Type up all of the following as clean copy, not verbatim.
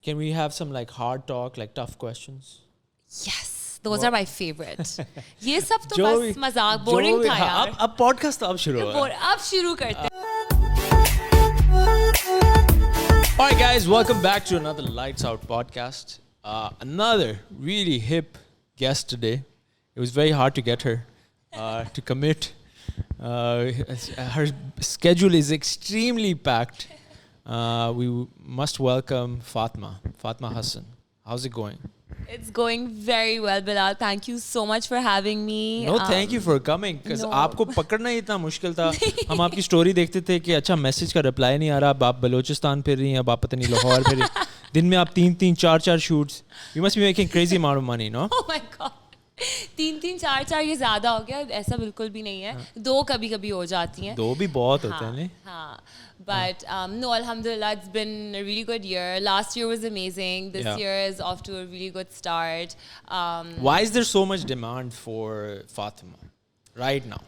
Can we have some like hard talk, like tough questions? Yes, those are my favorite. ये सब तो बस मजाक boring था यार. अब podcast तो अब शुरू हो. अब शुरू करते हैं. Alright guys, welcome back to another Lights Out podcast. Another really hip guest today. It was very hard to get her to commit. Her schedule is extremely packed. We must welcome Fatma Hassan. How's it going? It's going very well, Bilal. Thank you so much for having me. No, thank you for coming. Because आपको पकड़ना ही इतना मुश्किल था. हम आपकी story देखते थे कि अच्छा मैसेज का रिप्लाई नहीं आ रहा. अब आप बलोचिस्तान फिर रही हैं, अब आप पता नहीं लाहौर फिर रही. दिन में आप 3-3, 4-4 shoots. You must be making crazy amount of money, no? Oh my God. 3-3, 4-4 ये ज़्यादा हो गया. ऐसा बिल्कुल भी नहीं है. 2 कभी-कभी हो जाती हैं. 2 भी बहुत होते हैं नहीं? हाँ. But no, alhamdulillah, it's been a really good year. Last year was amazing. This year is off to a really good start. Why is there so much demand for Fatima right now?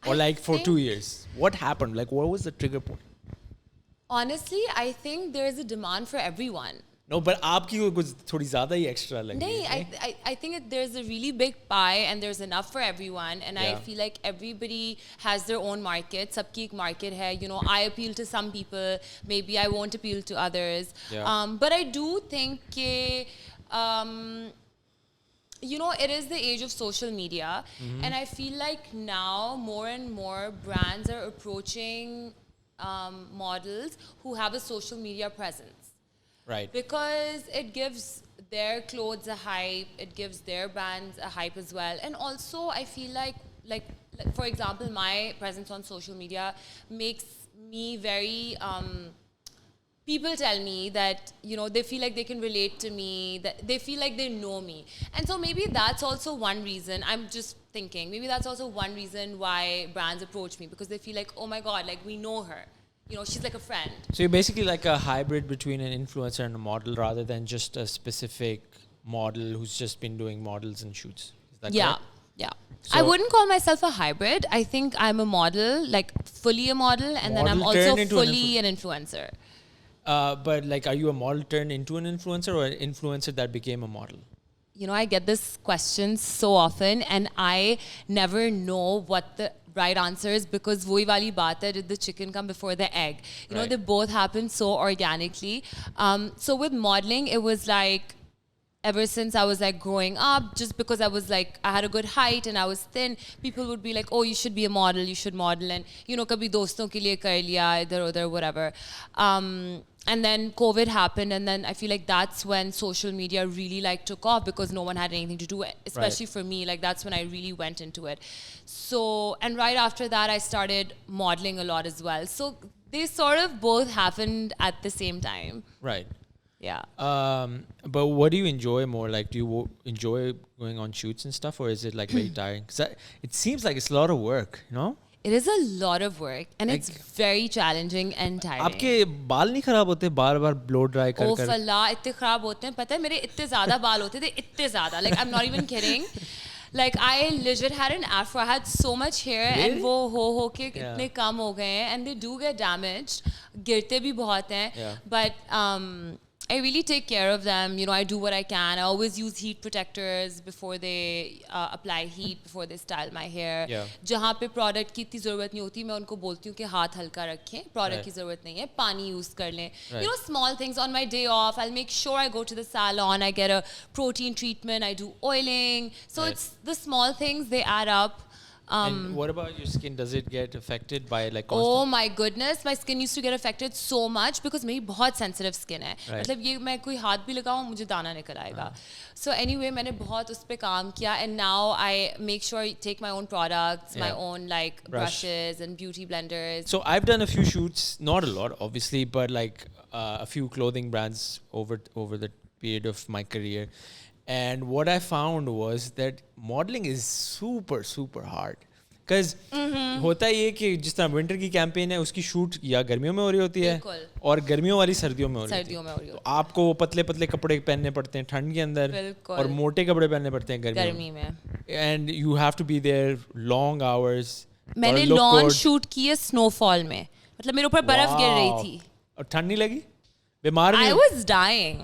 Or like for 2 years? What happened? Like what was the trigger point? Honestly, I think there is a demand for everyone. No, but आपकी कुछ थोड़ी ज़्यादा ही extra लग रही है. नहीं, I think there's a really big pie and there's enough for everyone, and I feel like everybody has their own market. सबकी एक market है. You know, I appeal to some people. Maybe I won't appeal to others. But I do think कि you know, it is the age of social media, and I feel like now more and more brands are approaching models who have a social media presence. Right. Because it gives their clothes a hype, it gives their brands a hype as well. And also I feel like for example, my presence on social media makes me very people tell me that, you know, they feel like they can relate to me, that they feel like they know me. And so maybe that's also one reason. I'm just thinking, maybe that's also one reason why brands approach me, because they feel like, oh my God, like we know her. You know, she's like a friend. So you're basically like a hybrid between an influencer and a model, rather than just a specific model who's just been doing models and shoots. Is that correct? Yeah. So I wouldn't call myself a hybrid. I think I'm a model, like fully a model, and then I'm also fully an influencer. But like, are you a model turned into an influencer, or an influencer that became a model? You know, I get this question so often, and I never know what the right answer is, because wohi wali baat hai, did the chicken come before the egg? You know, they both happen so organically. So with modeling, it was like, ever since I was like growing up, just because I was like, I had a good height and I was thin, people would be like, oh, you should be a model, you should model. And, you know, kabhi doston ke liye kar liya, idhar udhar, whatever. And then COVID happened, and then I feel like that's when social media really like took off, because no one had anything to do, especially for me. Like that's when I really went into it. So, and right after that, I started modeling a lot as well. So they sort of both happened at the same time. Right. Yeah. But what do you enjoy more? Like, do you enjoy going on shoots and stuff, or is it like very tiring? Because it seems like it's a lot of work, you know? It is a lot of work, and it's very challenging and tiring. आपके बाल नहीं खराब होते बार-बार blow dry कर कर? Oh फल्ला, इतने खराब होते हैं. पता है मेरे इतने ज़्यादा बाल होते थे, इतने ज़्यादा. Like I'm not even kidding. Like I legit had an afro. I had so much hair, and वो हो के इतने कम हो गए हैं, and they do get damaged. गिरते भी बहुत हैं. But I really take care of them. You know, I do what I can. I always use heat protectors before they apply heat, before they style my hair. जहाँ पे product की इतनी ज़रूरत नहीं होती, मैं उनको बोलती हूँ कि हाथ हल्का रखें. Product की ज़रूरत नहीं है, पानी use कर लें. You know, small things. On my day off, I'll make sure I go to the salon. I get a protein treatment. I do oiling. So it's the small things, they add up. And what about your skin? Does it get affected by like constant? Oh my goodness, my skin used to get affected so much because मेरी बहुत sensitive skin है. मतलब ये मैं कोई हाथ भी लगाऊँ मुझे दाना निकल आएगा. So anyway, मैंने बहुत उस पे काम किया, and now I make sure I take my own products, my own like brushes and beauty blenders. So I've done a few shoots, not a lot obviously, but like a few clothing brands over the period of my career. And what I found was that modeling is super, super hard. Because होता ये कि जिस तरह winter की campaign है उसकी shoot या गर्मियों में हो रही होती है और गर्मियों वाली सर्दियों में हो रही होती है. तो आपको पतले पतले कपड़े पहनने पड़ते हैं ठंड के अंदर और मोटे कपड़े पहनने पड़ते हैं गर्मी में. And you have to be there long hours. मैंने लॉन शूट की है स्नोफॉल में. मतलब मेरे ऊपर बर्फ गिर रही थी. और ठंड नहीं लगी? बीमार I नहीं was dying.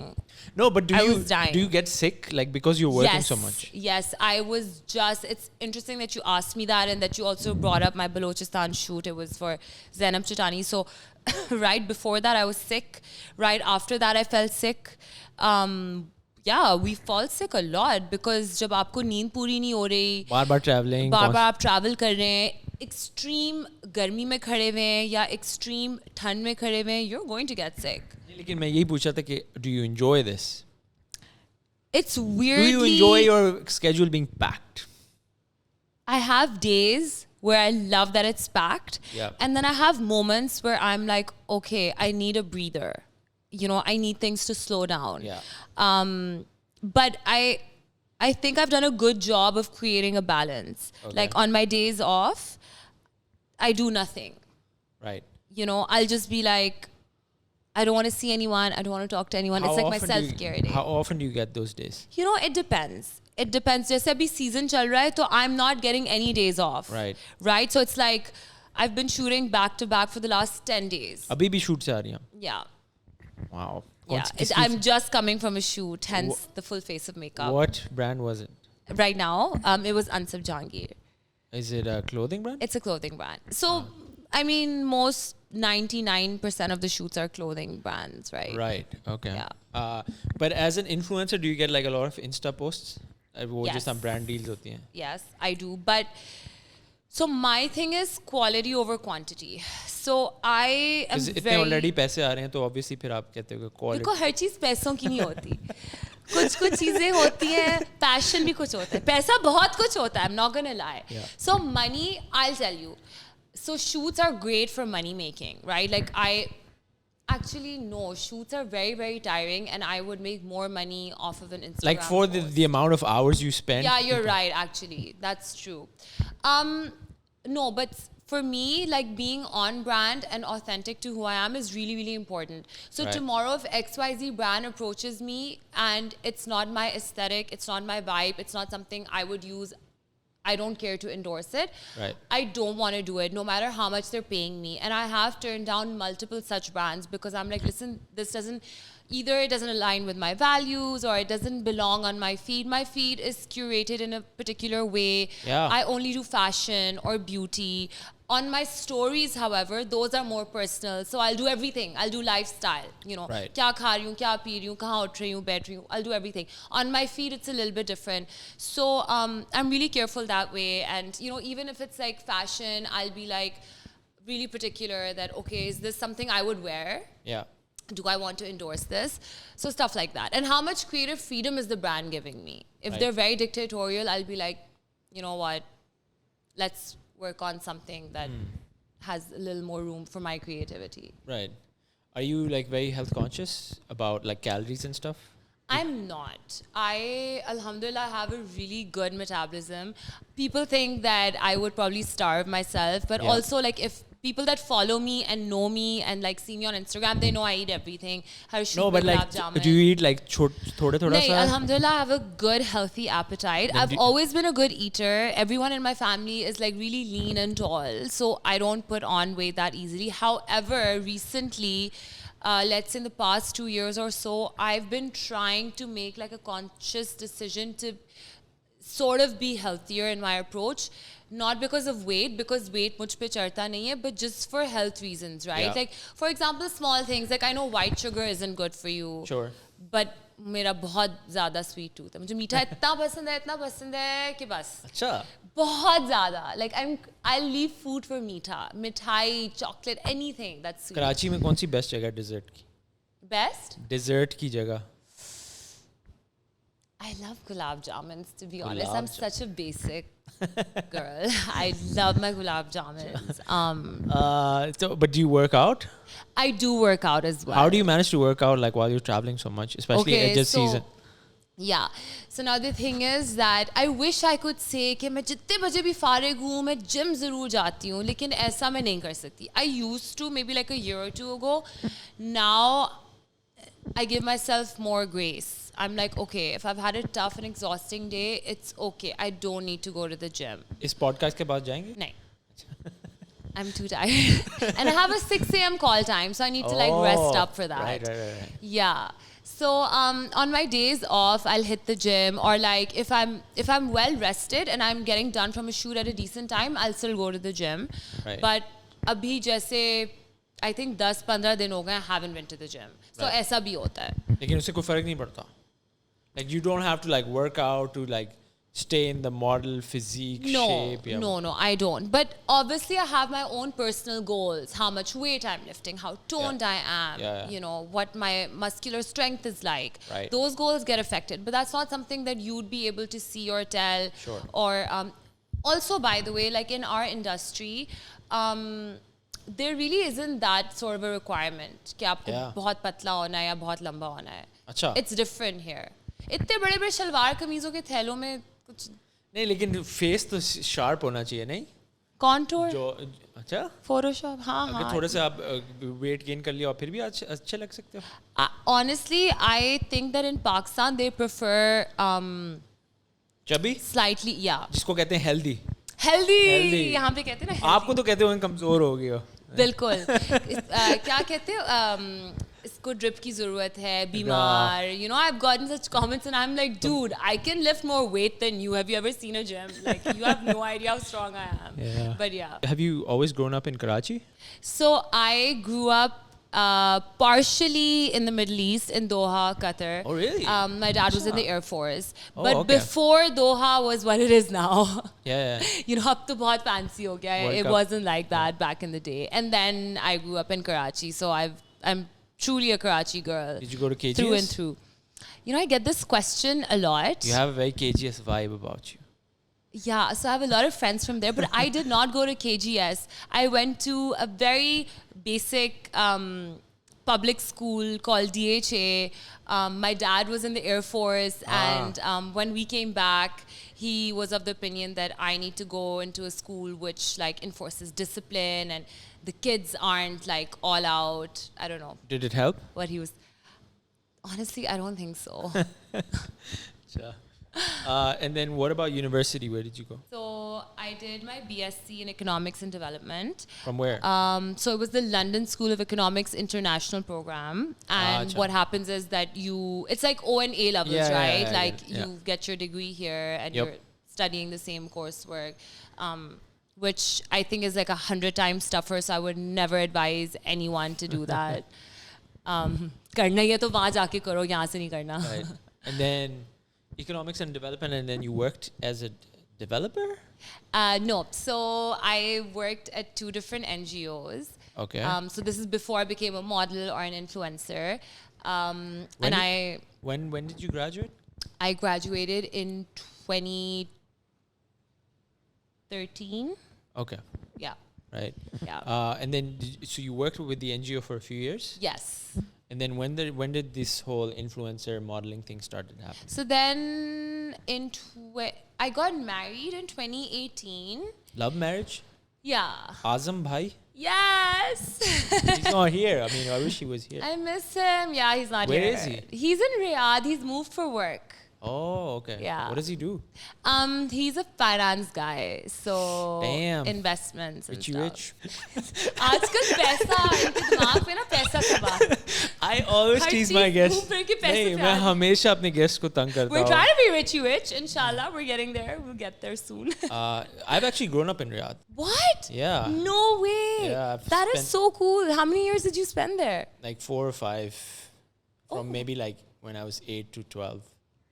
No, but I was dying. do you get sick like because you're working Yes, so much? yes. I was just. It's interesting that you asked me that, and that you also brought up my Balochistan shoot. It was for Zainab Chitani. So, right before that, I was sick. Right after that, I felt sick. Yeah, we fall sick a lot because जब आपको नींद पूरी नहीं हो रही, बार traveling, बार आप travel कर रहे हैं, extreme गर्मी में खड़े हुए हैं या extreme ठंड में खड़े हुए हैं, you're going to get sick. लेकिन मैं यही पूछा था कि do you enjoy this? It's weirdly. Do you enjoy your schedule being packed? I have days where I love that it's packed. Yeah. And then I have moments where I'm like, okay, I need a breather. You know, I need things to slow down. Yeah. But I think I've done a good job of creating a balance. Okay. Like on my days off, I do nothing. Right. You know, I'll just be like, I don't want to see anyone. I don't want to talk to anyone. It's like my self-care day. How often do you get those days? You know, it depends. It depends. जैसे अभी season चल रहा है, तो I'm not getting any days off. Right. Right? So it's like, I've been shooting back to back for the last 10 days. अभी भी shoot से आ रही हैं? Yeah. Wow. Yeah. I'm just coming from a shoot, hence the full face of makeup. What brand was it? Right now, it was Ansab Jahangir. Is it a clothing brand? It's a clothing brand. So, I mean, most 99% of the shoots are clothing brands, right? Right. Okay. Yeah. But as an influencer, do you get like a lot of Insta posts? वो Yes. जो some brand deals होती हैं. Yes, I do. But so my thing is quality over quantity. So I am इतने very. already पैसे आ रहे हैं तो obviously फिर आप कहते हो कि quality. देखो हर चीज पैसों की नहीं होती. कुछ चीजें होती हैं, passion भी कुछ होता है. पैसा बहुत कुछ होता है. I'm not gonna lie. Yeah. So money, I'll tell you. So shoots are great for money making, right? Like actually no, shoots are very, very tiring, and I would make more money off of an Instagram Like for post. the amount of hours you spend. Yeah, you're right, actually. That's true. No, but for me, like being on brand and authentic to who I am is really, really important. So Right. tomorrow, if XYZ brand approaches me and it's not my aesthetic, it's not my vibe, it's not something I would use, I don't care to endorse it. Right. I don't want to do it, no matter how much they're paying me. And I have turned down multiple such brands because I'm like, listen, this doesn't, either it doesn't align with my values or it doesn't belong on my feed. My feed is curated in a particular way. Yeah. I only do fashion or beauty. On my stories, however, those are more personal. So I'll do everything. I'll do lifestyle. You know, Right. क्या खा रही हूँ, क्या P रही हूँ, कहाँ उठ रही हूँ, बैठ रही हूँ. I'll do everything. On my feed, it's a little bit different. So I'm really careful that way. And you know, even if it's like fashion, I'll be like really particular that okay, is this something I would wear? Yeah. Do I want to endorse this? So stuff like that. And how much creative freedom is the brand giving me? If Right. they're very dictatorial, I'll be like, you know what? Let's work on something that has a little more room for my creativity. Right. Are you like very health conscious about like calories and stuff? I'm not. I, alhamdulillah, have a really good metabolism. People think that I would probably starve myself, but Yeah. also like if people that follow me and know me and like see me on Instagram, they know I eat everything. Har shoot No, but mein like, gulab jamun. do you eat like thoda Nahin, sa? alhamdulillah, I have a good, healthy appetite. Then I've always been a good eater. Everyone in my family is like really lean and tall, so I don't put on weight that easily. However, recently, let's say in the past 2 years or so, I've been trying to make like a conscious decision to sort of be healthier in my approach. Not because of weight, because weight mujh pe charta nahi hai, but just for health reasons, right? Yeah. Like, for example, small things. Like, I know white sugar isn't good for you. Sure. But मेरा बहुत ज़्यादा sweet tooth है. मुझे मीठा इतना पसंद है कि बस अच्छा. बहुत ज़्यादा. Like I'll leave food for मीठा, मिठाई, chocolate, anything that's sweet. Karachi में कौन सी बेस्ट जगह है डिजर्ट की? Best? डिजर्ट की जगह. I love gulab jamins, to be honest. I'm Gulab such a basic girl. I love my gulab jamins. But do you work out? I do work out as well. How do you manage to work out like while you're traveling so much, especially at this season? Yeah. So now the thing is that I wish I could say कि मैं जितने बजे भी फारिग हूँ मैं gym ज़रूर जाती हूँ, लेकिन ऐसा मैं नहीं कर सकती. I used to maybe like a year or two ago. Now I give myself more grace. I'm like, okay, if I've had a tough and exhausting day, it's okay. I don't need to go to the gym. इस podcast के बाद जाएंगे? नहीं. I'm too tired. And I have a 6 a.m. call time, so I need to like rest up for that. Right. Yeah. So on my days off, I'll hit the gym, or like if I'm well rested and I'm getting done from a shoot at a decent time, I'll still go to the gym. Right. But abhi jaise I think 10-15 din ho gaye, I haven't been to the gym. So aisa bhi hota hai. लेकिन उससे कोई फर्क नहीं पड़ता. Like you don't have to like work out to like stay in the model physique shape. No, I don't. But obviously, I have my own personal goals. How much weight I'm lifting, how toned I am, you know, what my muscular strength is like. Right. Those goals get affected. But that's not something that you'd be able to see or tell. Sure. Or also, by the way, like in our industry, there really isn't that sort of a requirement कि आपको बहुत पतला होना है या बहुत लंबा होना है. अच्छा. It's different here. इतने बड़े-बड़े शलवार कमीजों के थैलों में कुछ नहीं, लेकिन फेस तो शार्प होना चाहिए नहीं? कॉन्टूर जो अच्छा फोटोशॉप हाँ अगर थोड़े से आप वेट गेन कर लिया और फिर भी अच्छे लग सकते हो. Honestly, I think that in Pakistan they prefer chubby slightly जिसको कहते हैं हेल्दी. यहाँ पे कहते हैं ना. आपको तो कहते हो कमजोर हो गया. बिल्कुल. क्या कहते हैं इसको ड्रिप की जरूरत है, बीमार. You know, I've gotten such comments and I'm like, dude, I can lift more weight than you. Have you ever seen a gym? Like, you have no idea how strong I am. Yeah. But yeah. Have you always grown up in Karachi? So I grew up partially in the Middle East, in Doha, Qatar. Oh, really? My dad was in the Air Force. Oh, but okay. before Doha was what it is now. Yeah. You know, ab to bahut fancy ho gaya. It wasn't like that back in the day. And then I grew up in Karachi, so I'm truly a Karachi girl. Did you go to KGS? Through and through. You know, I get this question a lot. You have a very KGS vibe about you. Yeah, so I have a lot of friends from there, but I did not go to KGS. I went to a very basic public school called DHA. My dad was in the Air Force, and when we came back, he was of the opinion that I need to go into a school which like enforces discipline and the kids aren't like all out. I don't know. Did it help? What he was. Honestly, I don't think so. And then what about university? Where did you go? So I did my BSc in Economics and Development. From where? So it was the London School of Economics International Program. And what happens is that it's like O and A levels, right? You get your degree here and you're studying the same coursework, which I think is like 100 times tougher. So I would never advise anyone to do that. करना ही है तो वहाँ जाके करो, यहाँ से नहीं करना. Right. And then Economics and Development, and then you worked as a developer? No. So I worked at 2 different NGOs. Okay. So this is before I became a model or an influencer. When did you graduate? I graduated in 2013. Okay. Yeah. Right. Yeah. And then, so you worked with the NGO for a few years? Yes. And then when did this whole influencer modeling thing started happening? So then I got married in 2018. Love marriage? Yeah. Azam bhai? Yes. He's not here. I mean, I wish he was here. I miss him. Yeah, he's not here. Where is he? He's in Riyadh. He's moved for work. Oh, okay. Yeah. What does he do? He's a finance guy. So investments and stuff. Rich. आजकल पैसा इनके दिमाग में ना पैसा कमा. I always tease my guests. नहीं, मैं हमेशा अपने guests को तंग करता हूँ. We're trying to be rich. Inshallah, we're getting there. We'll get there soon. I've actually grown up in Riyadh. What? Yeah. No way. Yeah, that is so cool. How many years did you spend there? Like 4 or 5. From maybe like when I was 8 to 12.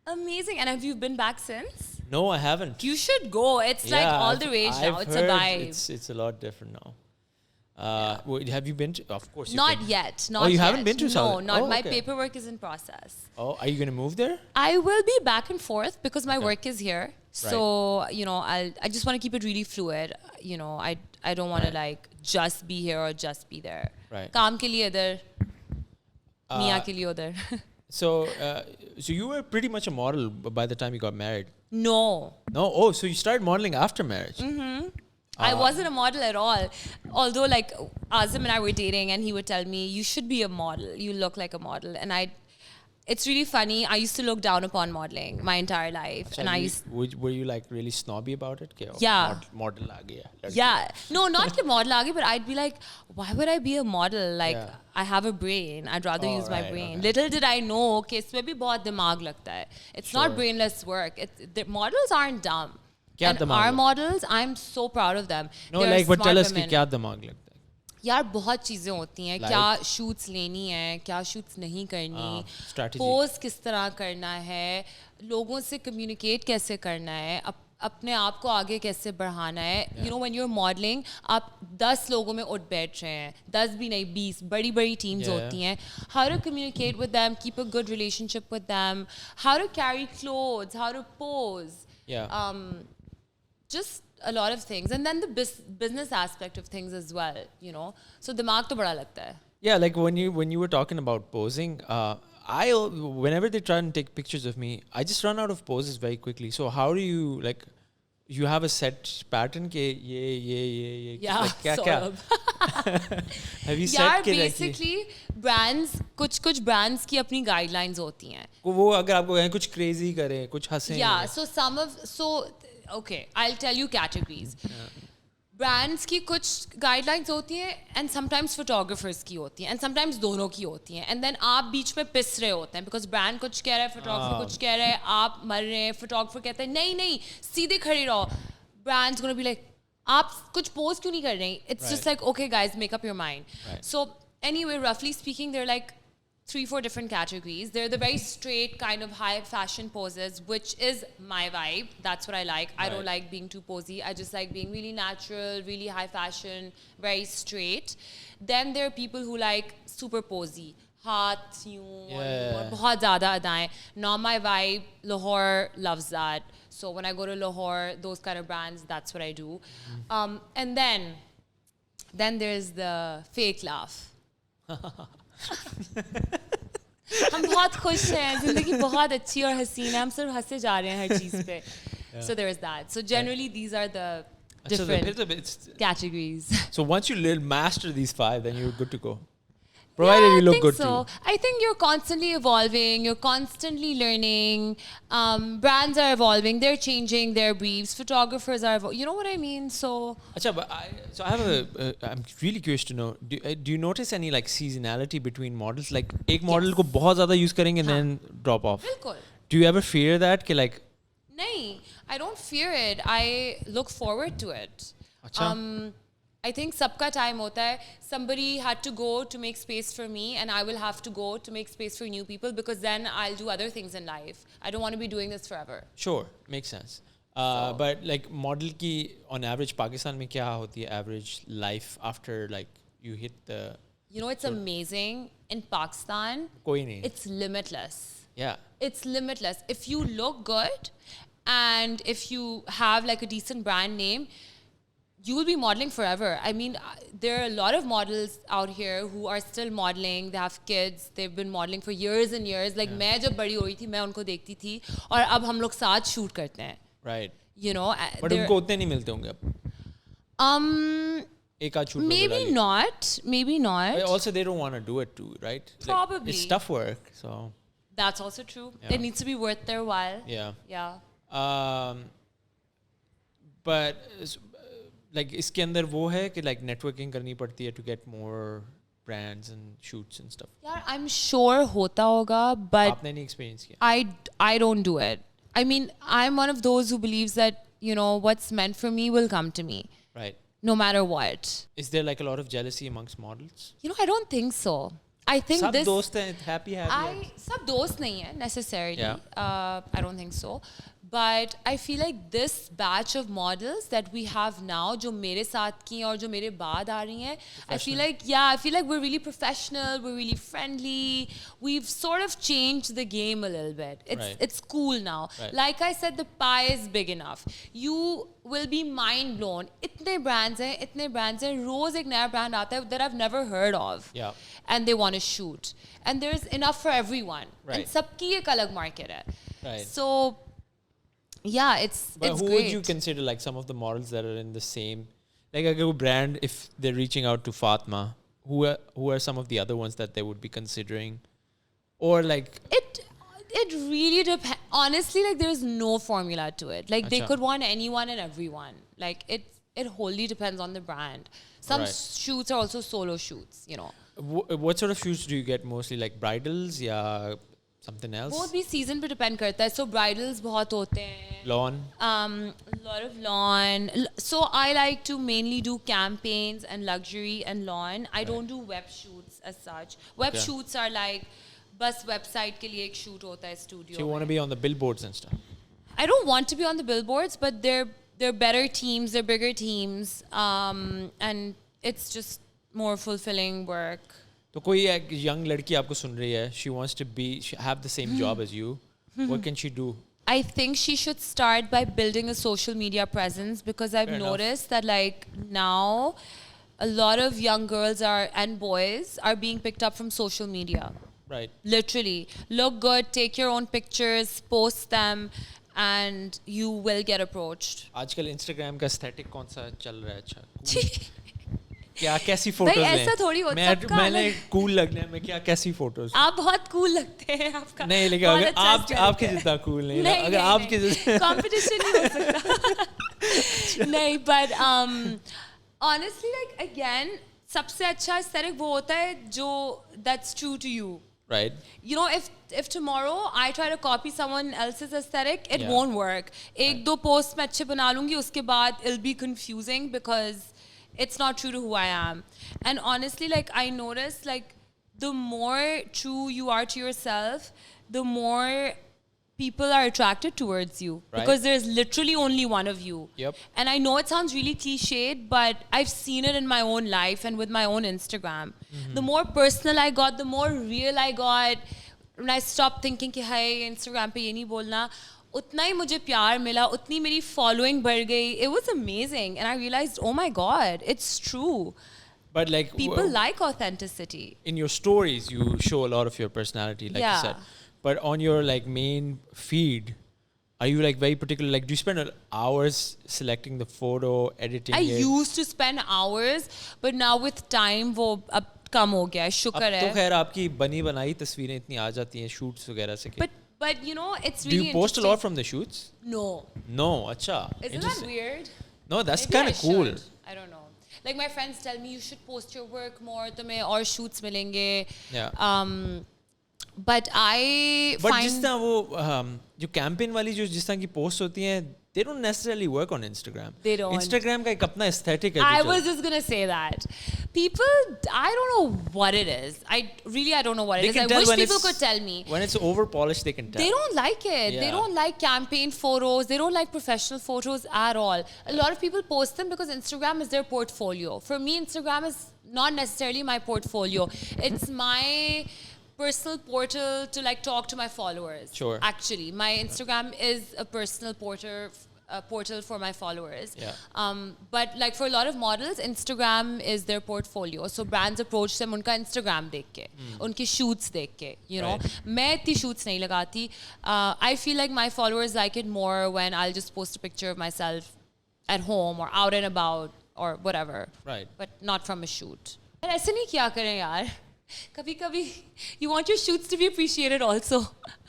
Amazing. And have you been back since? No, I haven't. You should go. It's like all the rage now. It's a vibe. It's a lot different now. Have you been to? Of course. Not yet. You haven't been to Saudi? No, my paperwork is in process. Oh, are you going to move there? I will be back and forth because my work is here. So, you know, I just want to keep it really fluid. You know, I don't want to like just be here or just be there. Right. Kaam ke liye idhar, Mia ke liye udhar. So you were pretty much a model by the time you got married. No. Oh, so you started modeling after marriage. Mm-hmm. I wasn't a model at all. Although like Azam and I were dating and he would tell me, you should be a model. You look like a model. And it's really funny. I used to look down upon modeling my entire life, So and I used. were you like really snobby about it? Yeah. Model aa gaya. Yeah, no, not the model aage, but I'd be like, why would I be a model? Like, Yeah. I have a brain. I'd rather Oh, use my right, brain. okay. Little did I know, okay, इसमें भी बहुत दिमाग लगता है. It's not Sure. brainless work. The models aren't dumb. क्या And दिमाग our लगता models, I'm so proud of them. No, They're like, but tell smart us कि women. क्या दिमाग लगता है? यार बहुत चीज़ें होती हैं. Like? क्या शूट्स लेनी है, क्या शूट्स नहीं करनी, strategy. पोज किस तरह करना है, लोगों से कम्युनिकेट कैसे करना है, अपने आप को आगे कैसे बढ़ाना है. You know when you are modelling, आप 10 लोगों में उठ बैठ रहे हैं, 10 भी नहीं 20 बड़ी बड़ी टीम्स Yeah. होती हैं. How to communicate with them, keep a good relationship with them, how to carry clothes, how to pose, Yeah. just a lot of things, and then the business aspect of things as well, you know. So दिमाग तो बड़ा लगता है. Yeah, like when you were talking about posing, whenever they try and take pictures of me, I just run out of poses very quickly. So how do you like? You have a set pattern के ये Yeah, like, क्या sort क्या? of. Have you यार set के like basically brands, कुछ brands की अपनी guidelines होती हैं. वो अगर आपको कहें कुछ crazy करें, कुछ हंसें. Yeah, so okay, I'll tell you categories. Brands की कुछ guidelines होती हैं, and sometimes photographers की होती हैं, and sometimes दोनों की होती हैं, and then आप बीच में पिस रहे होते हैं because brand कुछ कह रहा है, photographer कुछ कह रहा है, आप मर रहे हैं, photographer कहते हैं नहीं सीधे खड़े रहो. Brand's gonna be like, आप कुछ पोज क्यों नहीं कर रहे? It's just Right. like, okay guys, make up your mind. Right. So anyway, roughly speaking, they're like 3-4 different categories. They're the very straight kind of high fashion poses, which is my vibe. That's what I like. I don't Right. like being too posy. I just like being really natural, really high fashion, very straight. Then there are people who like super posy. Hath यूं Yeah. बहुत ज़्यादा अदाएं. Not my vibe. Lahore loves that. So when I go to Lahore, those kind of brands, that's what I do. And then there's the fake laugh. हम बहुत खुश हैं, जिंदगी बहुत अच्छी और हसीन है, हम सिर्फ हंसे जा रहे हैं हर चीज़ पे. So there is that. So generally these are the So different categories. So once you master these 5, then you're good to go. Provided you look good so. too. I think you're constantly evolving. You're constantly learning. Brands are evolving. They're changing their briefs. Photographers are, you know what I mean? So. Achha, but I have I'm really curious to know. Do you notice any like seasonality between models? Like, एक model को बहुत ज़्यादा use करेंगे and then drop off. बिल्कुल. Do you ever fear that? कि like. नहीं, I don't fear it. I look forward to it. अच्छा. I think सबका time होता है. Somebody had to go to make space for me, and I will have to go to make space for new people because then I'll do other things in life. I don't want to be doing this forever. Sure, makes sense. But like model की on average Pakistan में क्या होती है average life after like you hit the. You know, it's amazing in Pakistan. कोई नहीं. It's limitless. Yeah. It's limitless. If you look good, and if you have like a decent brand name, you will be modeling forever. I mean, there are a lot of models out here who are still modeling. They have kids. They've been modeling for years and years. Like मैं जब बड़ी हो रही थी, मैं उनको देखती थी, और अब हम लोग साथ shoot करते हैं. Right. You know. But उनको उतने नहीं मिलते होंगे अब. एक आध shoot maybe not. Maybe not. Also, they don't want to do it too, right? Probably. Like, it's tough work, so. That's also true. Yeah. It needs to be worth their while. Yeah. Yeah. But like इसके अंदर वो है कि like networking करनी पड़ती है to get more brands and shoots and stuff. यार, I'm sure होता होगा, but आपने नहीं experience किया. I don't do it. I mean, I'm one of those who believes that, you know, what's meant for me will come to me. Right. No matter what. Is there like a lot of jealousy amongst models? You know, I don't think so. I think सब this. दोस्त हैं, happy. सब दोस्त नहीं है necessarily. Yeah. I don't think so. But I feel like this batch of models that we have now, जो मेरे साथ की हैं और जो मेरे बाद आ रही हैं, I feel like we're really professional, we're really friendly. We've sort of changed the game a little bit. It's cool now. Right. Like I said, the pie is big enough. You will be mind blown. इतने brands हैं, रोज एक नया brand आता है that I've never heard of. Yeah. And they want to shoot. And there's enough for everyone. Right. And सबकी एक अलग market है. Right. So, yeah, it's But it's who great. would you consider like some of the models that are in the same, like a brand, if they're reaching out to Fatma, who are some of the other ones that they would be considering, or like It really depends. Honestly, like there's no formula to it. Like they Acha. could want anyone and everyone. Like it wholly depends on the brand. Some Right. shoots are also solo shoots, you know. what sort of shoots do you get mostly, like bridals या something else? Both भी season पे depend करता है. So bridals बहुत होते हैं. Lawn. A lot of lawn. So I like to mainly do campaigns and luxury and lawn. I don't do web shoots as such. Web Okay. shoots are like बस website के लिए एक shoot होता है studio. So you want to में. be on the billboards and stuff. I don't want to be on the billboards, but they're better teams, they're bigger teams, and it's just more fulfilling work. तो कोई एक young लड़की आपको सुन रही है, she wants to have the same job as you. What can she do? I think she should start by building a social media presence because I've Fair enough. noticed that like now a lot of young girls and boys are being picked up from social media. Right. Literally. Look good, take your own pictures, post them, and you will get approached. आजकल Instagram का aesthetic कौन सा चल रहा है अच्छा? Cool. क्या कैसी फोटोज भाई, लें? ऐसा थोड़ी होता है, सबका मैंने अलग- कूल लगना है, मैं क्या कैसी फोटोज? आप बहुत कूल लगते हैं आपका नहीं लेकिन बहुत अगर अच्छा आप style आपके है। जितना कूल नहीं, नहीं अगर आपके जैसे कंपटीशन नहीं हो सकता नहीं but honestly like again सबसे अच्छा aesthetic वो होता है जो that's true to you. right. You know, if tomorrow I try to copy someone else's aesthetic, it Yeah. won't work. एक दो post मैं अच्छे बना लूँगी, उसके बाद it'll be confusing because it's not true to who I am. And honestly, like I noticed, like the more true you are to yourself, the more people are attracted towards you Right. because there's literally only one of you. Yep. And I know it sounds really cliched, but I've seen it in my own life and with my own Instagram. The more personal I got, the more real I got. When I stopped thinking कि हाय Instagram पे ये नहीं बोलना, उतना ही मुझे प्यार मिला, उतनी मेरी following बढ़ गई. It was amazing, and I realized, oh my God, it's true. But like People like authenticity. in your stories you show a lot of your personality, like Yeah. you said. But on your like main feed, are you like very particular? Like, do you spend hours selecting the photo, editing I it? used to spend hours, but now with time वो अब कम हो गया है, अब शुक्र तो है. खैर आपकी बनी बनाई तस्वीरें इतनी आ जाती हैं shoots वगैरह से कि. But you know, it's Do really you post a lot interesting. from the shoots? No. No, अच्छा. Isn't that Interesting. weird? No, that's Maybe kind I of cool. should. I don't know. Like my friends tell me you should post your work more, तुम्हें और shoots मिलेंगे. Yeah. But I But find जिस तरह वो जो campaign वाली जो जिस तरह की posts होती हैं, they don't necessarily work on Instagram. They don't. Instagram का एक अपना aesthetic है. I जो was चल- just gonna say that. People, I don't know what it is. I don't know what it They is. can I tell wish when people it's- could tell me. When it's over polished, they can tell. They don't like it. They Yeah. don't like campaign photos. They don't like professional photos at all. A lot of people post them because Instagram is their portfolio. For me, Instagram is not necessarily my portfolio. It's my personal portal to like talk to my followers. Sure. Actually, my Instagram is a personal portal for my followers. Yeah. But like for a lot of models, Instagram is their portfolio. So brands approach them उनका Instagram देख के, उनकी shoots देख के, you know. Right. मैं इतनी shoots नहीं लगाती. I feel like my followers like it more when I'll just post a picture of myself at home or out and about or whatever. Right. But not from a shoot. पर ऐसे नहीं किया करें यार. कभी कभी you want your shoots to be appreciated also.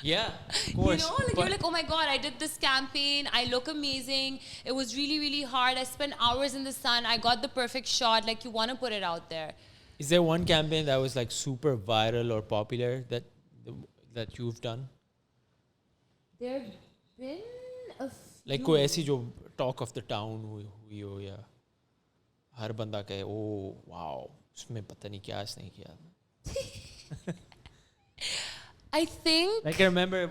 Yeah, of You course. know, like But- you're like, oh my God, I did this campaign. I look amazing. It was really, really hard. I spent hours in the sun. I got the perfect shot. Like you want to put it out there. Is there one campaign that was like super viral or popular that you've done? There have been a few. Like कोई ऐसी जो talk of the town हुई हो या हर बंदा कहे oh wow उसमें पता नहीं क्या इसने किया. I think. Like I remember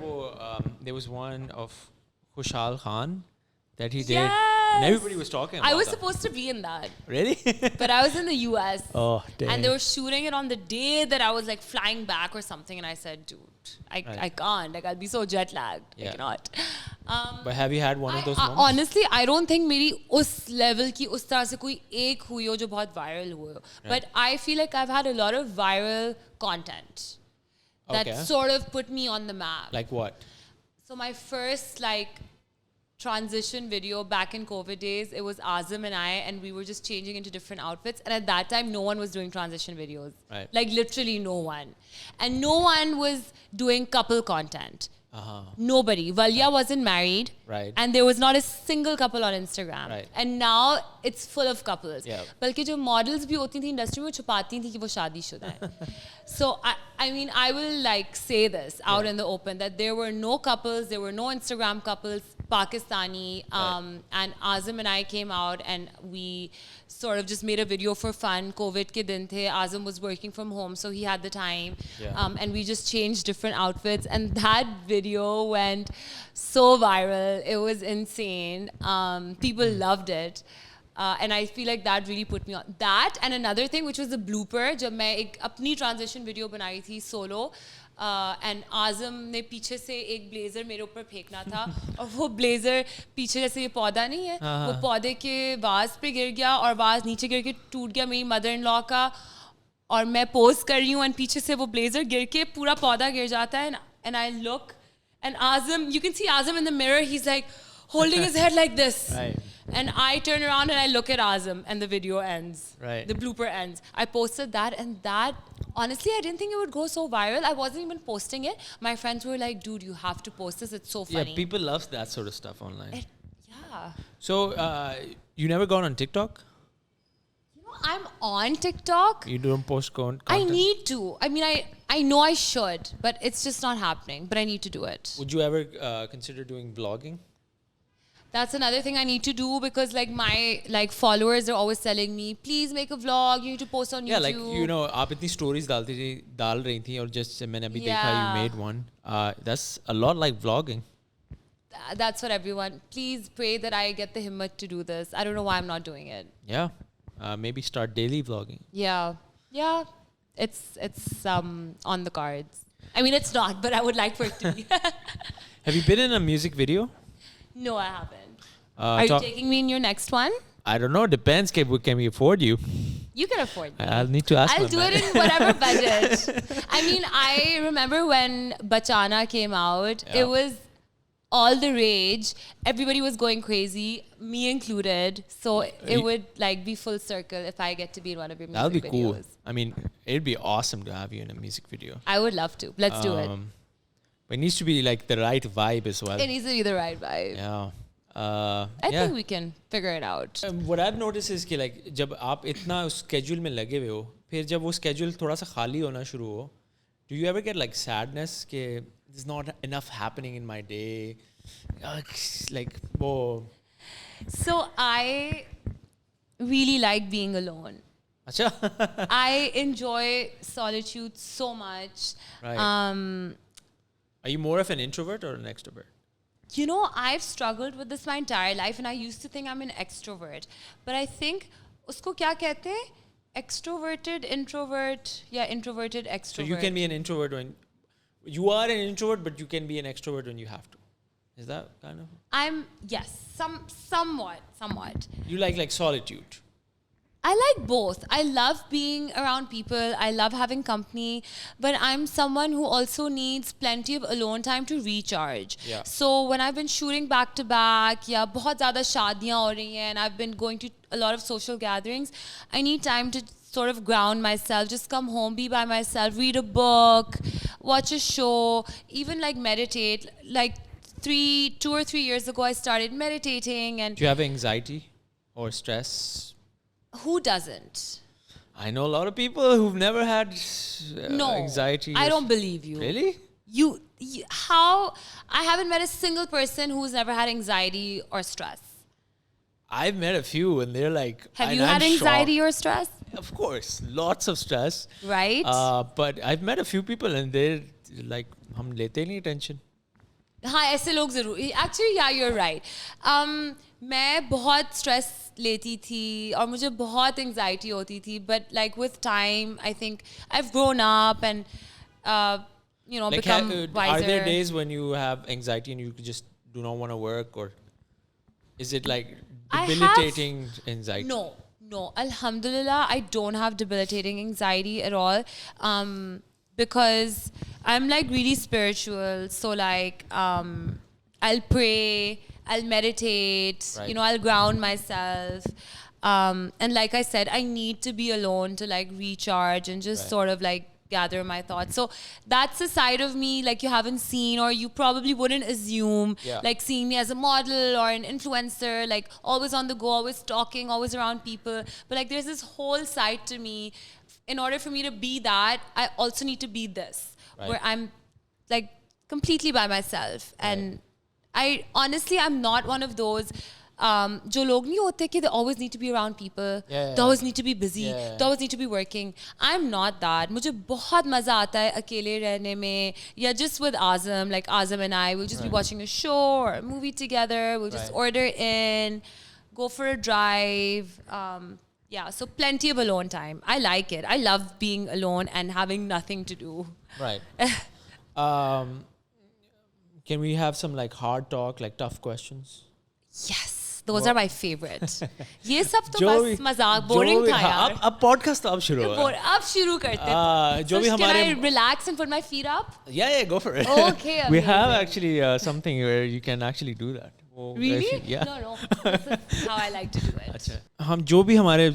there was one of Khushal Khan that he did, and Yes! everybody was talking about I was that. supposed to be in that, Really? but I was in the US. Oh, dang. And they were shooting it on the day that I was like flying back or something. And I said, dude, I can't. Like, I'll be so jet lagged. I Yeah. cannot. But have you had one of those moments? Honestly, I don't think मेरी उस level की उस तरह से कोई एक हुई हो जो बहुत viral हुई हो. But I feel like I've had a lot of viral content that Okay. sort of put me on the map. Like what? So my first like transition video back in COVID days. It was Azam and I, and we were just changing into different outfits. And at that time, no one was doing transition videos. Right. Like literally no one. And no one was doing couple content. Nobody. Valya wasn't married. Right. And there was not a single couple on Instagram. Right. And now it's full of couples. Yeah. बल्कि जो models भी होती थी industry में छुपाती थी कि वो शादीशुदा है. So I mean I will like say this out in the open that there were no couples, there were no Instagram couples, Pakistani, and Azam and I came out and we sort of just made a video for fun. COVID ke din the, Azam was working from home, so he had the time, and we just changed different outfits, and that video went so viral. It was insane. People loved it. And I feel like that really put me on. That and another thing, which was the blooper, जब मैं एक अपनी transition video बनाई थी solo, and Azam ने पीछे से एक blazer मेरे ऊपर फेंकना था, और वो blazer पीछे जैसे ये पौधा नहीं है, वो पौधे के वाज पे गिर गया और वाज नीचे गिर के टूट गया मेरी mother-in-law का, और मैं पोज कर रही हूँ and पीछे से वो blazer गिर के पूरा पौधा गिर जाता है, and I look, and Azam, you can see Azam in the mirror, he's like holding his head like this. Right. And I turn around and I look at Azam and the video ends. Right. The blooper ends. I posted that, and that, honestly, I didn't think it would go so viral. I wasn't even posting it. My friends were like, dude, you have to post this. It's so funny. Yeah, people love that sort of stuff online. Yeah. So, you never gone on TikTok? You know, I'm on TikTok. You don't post content? I need to. I mean, I know I should, but it's just not happening. But I need to do it. Would you ever consider doing vlogging? That's another thing I need to do, because like my followers are always telling me, please make a vlog, you need to post on YouTube. Yeah, like, you know, आप इतनी stories डाल रही थी, और just मैंने अभी देखा you made one. That's a lot like vlogging. That's what everyone. Please pray that I get the himmat to do this. I don't know why I'm not doing it. Yeah, maybe start daily vlogging. Yeah, it's on the cards. I mean, it's not, but I would like for it to be. Have you been in a music video? No, I haven't. Are you taking me in your next one? I don't know. Depends. Can we afford you? You can afford me. I'll need to ask. I'll do it in whatever budget. I mean, I remember when Bachana came out. Yeah. It was all the rage. Everybody was going crazy, me included. So it would like be full circle if I get to be in one of your music videos. That'll be cool. I mean, it'd be awesome to have you in a music video. I would love to. Let's do it. But it needs to be like the right vibe as well. It needs to be the right vibe. Yeah. I think we can figure it out. What I've noticed is कि like जब आप इतना उस schedule में लगे हुए हो, फिर जब वो schedule थोड़ा सा खाली होना शुरू हो, do you ever get like sadness कि there's not enough happening in my day? Like, whoa. So I really like being alone. अच्छा. I enjoy solitude so much. Right. Are you more of an introvert or an extrovert? You know, I've struggled with this my entire life, and I used to think I'm an extrovert. But I think, usko kya kehte hain? Extroverted, introvert, introverted, extrovert. So you can be an introvert when you are an introvert, but you can be an extrovert when you have to. Is that kind of? Yes, somewhat. You like solitude. I like both. I love being around people. I love having company. But I'm someone who also needs plenty of alone time to recharge. Yeah. So when I've been shooting back to back, बहुत ज़्यादा शादियाँ हो रही हैं, and I've been going to a lot of social gatherings, I need time to sort of ground myself, just come home, be by myself, read a book, watch a show, even like meditate. Like 2 or 3 years ago, I started meditating. And do you have anxiety or stress? Who doesn't? I know a lot of people who've never had anxiety. I don't believe you. Really? You how? I haven't met a single person who's never had anxiety or stress. I've met a few, and they're like, have you had anxiety or stress? Of course, lots of stress. Right. But I've met a few people, and they're like, हम लेते नहीं tension. हाँ, ऐसे लोग जरूर. Actually, yeah, you're right. मैं बहुत stress लेती थी और मुझे बहुत anxiety होती थी. But like with time, I think I've grown up and like become wiser. Are there days when you have anxiety and you just do not want to work, or is it like debilitating anxiety? No. Alhamdulillah, I don't have debilitating anxiety at all. Because I'm like really spiritual. So like, I'll pray, I'll meditate, Right. I'll ground myself. And like I said, I need to be alone to like recharge and just Right. sort of like gather my thoughts. So that's a side of me like you haven't seen, or you probably wouldn't assume, Yeah. like seeing me as a model or an influencer, like always on the go, always talking, always around people. But like there's this whole side to me. In order for me to be that, I also need to be this, Right. where I'm like completely by myself. And I honestly, I'm not one of those जो लोग नहीं होते कि they always need to be around people, Yeah. they always need to be busy, Yeah. they always need to be working. I'm not that. मुझे बहुत मज़ा आता है अकेले रहने में, या just with Azam, like Azam and I will just be Right. watching a show or a movie together, we'll just Right. order in, go for a drive. Yeah, so plenty of alone time. I like it. I love being alone and having nothing to do. Right. Can we have some like hard talk, like tough questions? Yes, those are my favorite. ये सब तो जो बस भी- मजाक जो boring भी- था हाँ, यार. अब पॉडकास्ट तो अब शुरू हो रहा है. अब शुरू करते जो so भी can हमारे I relax and put my feet up? Yeah, go for it. Okay, We have amazing. actually something where you can actually do that. वो Really? if you- yeah. No. This is how I like to do it. अच्छा. हम जो भी हमारे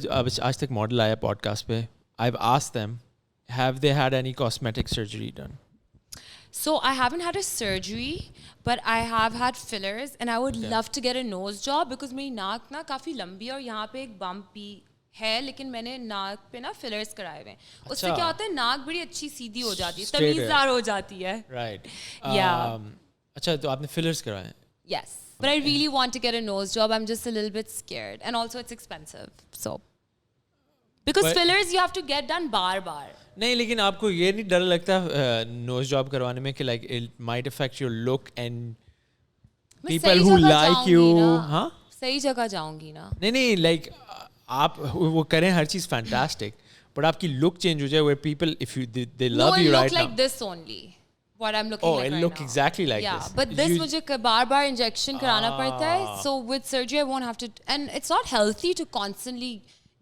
आज तक model आया podcast पे, I've asked them, have they had any cosmetic surgery done? So I haven't had a surgery, but I have had fillers, and I would Okay. love to get a nose job because मेरी नाक ना काफी लंबी है और यहाँ पे एक बम्प भी है, लेकिन मैंने नाक पे ना फिलर्स कराए हुए हैं. उससे अच्छा. क्या होता है, नाक बड़ी अच्छी सीधी हो जाती है, Straight है. तमीज़दार हो जाती है. Right. Yeah. अच्छा, तो आपने fillers कराए हैं? Yes. But I really want to get a nose job. I'm just a little bit scared. And also it's expensive. So because But- fillers you have to get done bar. नहीं, लेकिन आपको ये नहीं डर लगता nose job करवाने में कि like it might affect your look and मैं people सही who जगह like जाऊंगी you, ना. हाँ? सही जगह जाऊंगी ना. नहीं like आप वो करें हर चीज़ fantastic, but आपकी look change हो जाए where people if you they No, love you it'll right look like now. this only. What I'm looking Oh, like it'll right look now. exactly like yeah, this. but this You- मुझे बार injection कराना पड़ता है. So with surgery I won't have to, and it's not healthy to constantly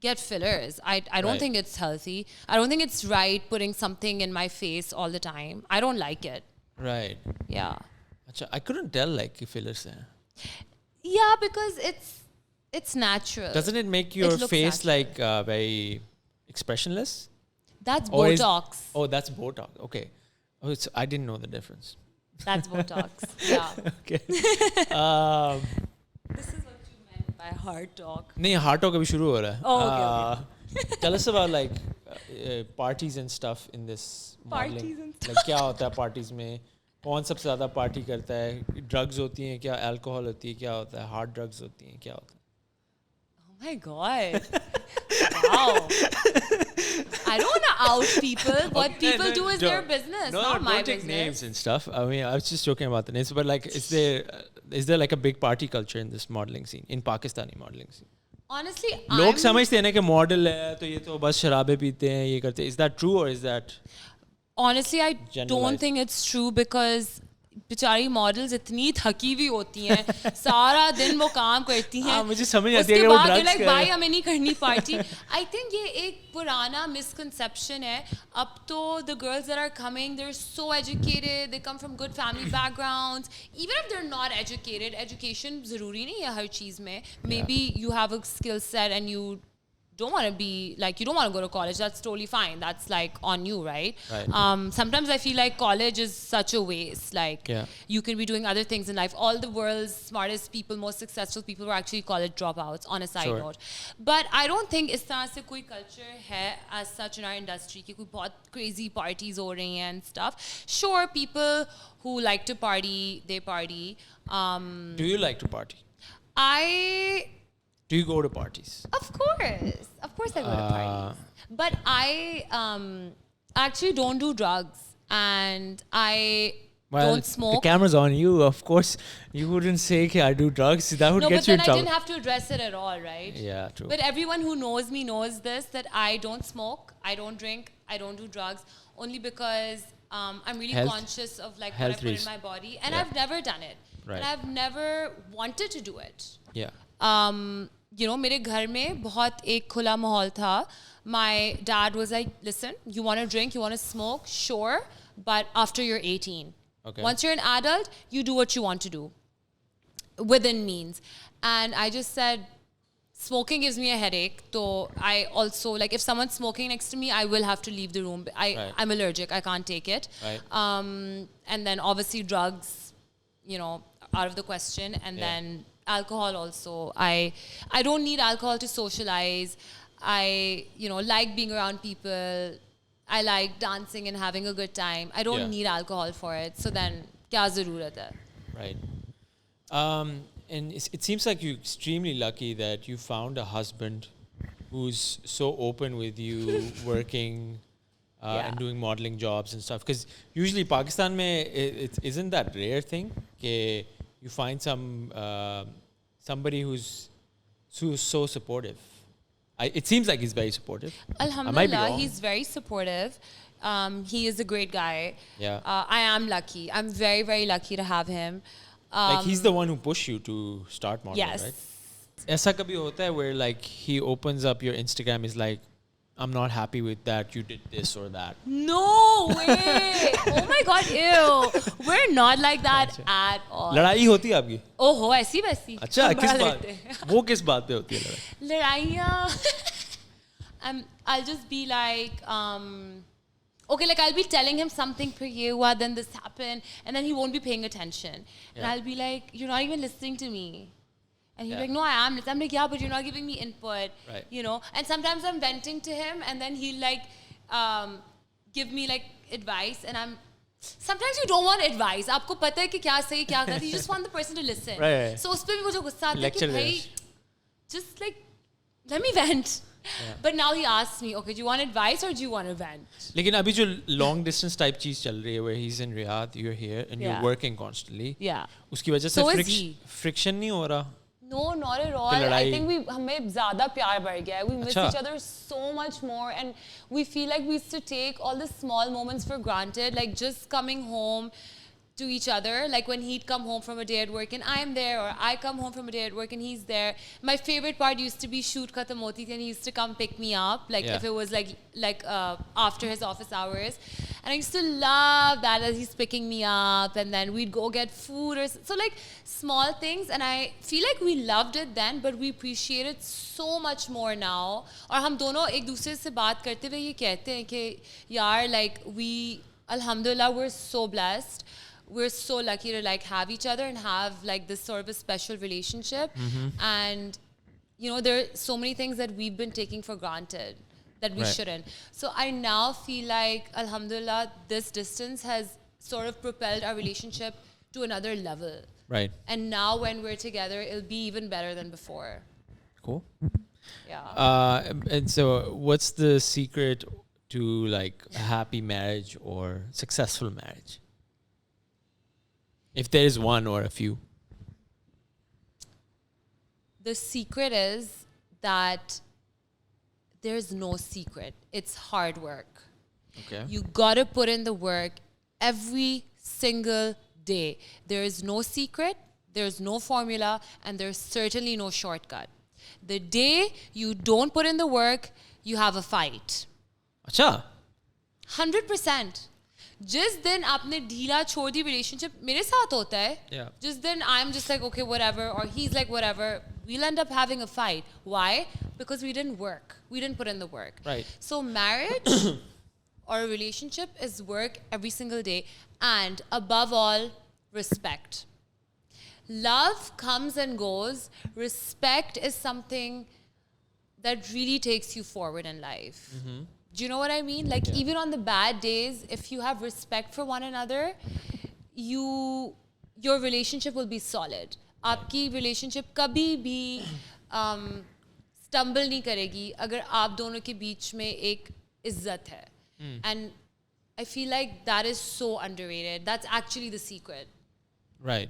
get fillers. I don't Right. think it's healthy. I don't think it's right putting something in my face all the time. I don't like it. Right. Yeah. अच्छा, I couldn't tell like कि fillers हैं. Yeah, because it's natural. Doesn't it make your looks face natural. like very expressionless? That's Or is- Botox. Oh, that's Botox. Okay. Oh, I didn't know the difference. That's Botox. Yeah. Okay. This is what you meant by hard talk. नहीं, hard talk अभी शुरू हो रहा है. Oh, okay. Tell us about like parties and stuff in this modeling. Parties and stuff. Like क्या होता है parties में? कौन सबसे ज़्यादा party करता है? Drugs होती हैं क्या? Alcohol होती है क्या? होता है hard drugs होती हैं क्या? होता है? Oh my god. Wow. I don't want to out people. What Okay, people do is their don't- business, no, not my don't take business. names and stuff. I mean, I was just joking about the names, but like, is there like a big party culture in this modeling scene, in Pakistani modeling scene? Honestly, लोग समझते हैं ना कि model है तो ये तो बस शराबे पीते हैं ये करते हैं. Is that true or is that honestly, I Generalized. don't think it's true because बेचारी मॉडल्स इतनी थकी हुई होती हैं, सारा दिन वो काम करती हैं. हाँ, मुझे समझ आती है उसके कि वो बाद drugs like कर भाई रहे हैं. हमें नहीं करनी पार्टी. आई थिंक ये एक पुराना मिसकंसेप्शन है. अब तो the girls that are coming, they're so educated, they come from good family backgrounds. Even if they're not educated, education ज़रूरी नहीं है हर चीज़ में. Maybe you have a skill set and you don't want to be like, you don't want to go to college, that's totally fine. That's like on you, right? Right. Sometimes I feel like college is such a waste. Like Yeah. you can be doing other things in life. All the world's smartest people, most successful people were actually college dropouts, on a side Sure. note. But I don't think इस तरह से कोई culture है as such in our industry कि कोई बहुत crazy parties हो रही हैं and stuff. Sure, people who like to party, they party. Do you like to party? Do you go to parties? Of course I go to parties. But I actually don't do drugs, and I don't The smoke. camera's on you. Of course, you wouldn't say कि I do drugs. That would No, get but you in then I trouble. didn't have to address it at all, right? Yeah, true. But everyone who knows me knows this, that I don't smoke, I don't drink, I don't do drugs, only because I'm really Health- conscious of like what I health put in reasons. my body, and Yeah. I've never done it, Right. and I've never wanted to do it. Yeah. मेरे घर में बहुत एक खुला माहौल था. My dad was like, listen, you want to drink, you want to smoke, sure, but after you're 18. Okay. Once you're an adult, you do what you want to do. within means. And I just said, smoking gives me a headache. So I also, like, if someone's smoking next to me, I will have to leave the room. I'm allergic. I can't take it. Right. And then obviously drugs, out of the question. And then alcohol also. I don't need alcohol to socialize. I, like being around people. I like dancing and having a good time. I don't need alcohol for it. So then, kya zarurat hai? Right. And it seems like you're extremely lucky that you found a husband who's so open with you working and doing modeling jobs and stuff. Because usually Pakistan mein, it isn't that rare thing that you find somebody who's so supportive. It seems like he's very supportive. Alhamdulillah, he's very supportive. He is a great guy. Yeah. I am lucky. I'm very, very lucky to have him. Like he's the one who pushed you to start modeling, yes. right? Aisa kabhi hota hai where like he opens up your Instagram, is like, I'm not happy with that, you did this or that. No way! Oh my god, ew. We're not like that at all. लड़ाई होती है आपकी? ओहो, ऐसी वैसी. अच्छा, किस बात? वो किस बात पे होती है लड़ाई? लड़ाइयाँ. I'll just be like, okay, like I'll be telling him something per year, then this happened, and then he won't be paying attention. And I'll be like, you're not even listening to me. And he'll be like, no, I am listening. I'm like, yeah, but you're not giving me input, right. And sometimes I'm venting to him, and then he'll like give me like advice, and sometimes you don't want advice. आपको पता है कि क्या सही क्या गलत. You just want the person to listen. Right. So उस पे भी मुझे गुस्सा आता है कि भाई, just like, let me vent. But now he asks me, okay, do you want advice or do you want to vent? लेकिन अभी जो long distance type चीज चल रही है, where he's in Riyadh, you're here, and you're working constantly. Yeah. उसकी वजह से friction नहीं हो रहा? No, not at all. I think हमें ज़्यादा प्यार बढ़ गया है. We miss each other so much more, and we feel like we used to take all the small moments for granted, like just coming home to each other, like when he'd come home from a day at work and I'm there, or I come home from a day at work and he's there. My favorite part used to be shoot khatam hoti thi and he used to come pick me up, like if it was like after his office hours, and I used to love that as he's picking me up, and then we'd go get food or so, like small things. And I feel like we loved it then, but we appreciate it so much more now. और हम दोनों एक दूसरे से बात करते हुए ये कहते हैं कि यार, like we, alhamdulillah, we're so blessed. We're so lucky to like have each other and have like this sort of a special relationship. And there are so many things that we've been taking for granted that we shouldn't. So I now feel like, alhamdulillah, this distance has sort of propelled our relationship to another level. Right. And now when we're together, it'll be even better than before. Cool. Yeah. And so what's the secret to like a happy marriage or successful marriage? If there is one or a few. The secret is that there's no secret. It's hard work. Okay. You gotta put in the work every single day. There is no secret, there's no formula, and there's certainly no shortcut. The day you don't put in the work, you have a fight. Acha. 100%. जिस दिन आपने ढीला छोड़ दी relationship, मेरे साथ होता है. जिस दिन I'm just like, okay, whatever, or he's like, whatever, we'll end up having a fight. Why? Because we didn't work. We didn't put in the work. Right. So marriage or a relationship is work every single day. And above all, respect. Love comes and goes. Respect is something that really takes you forward in life. Do you know what I mean? Like even on the bad days, if you have respect for one another, your relationship will be solid. आपकी relationship कभी भी stumble नहीं करेगी अगर आप दोनों के बीच में एक इज्जत है. And I feel like that is so underrated. That's actually the secret. Right.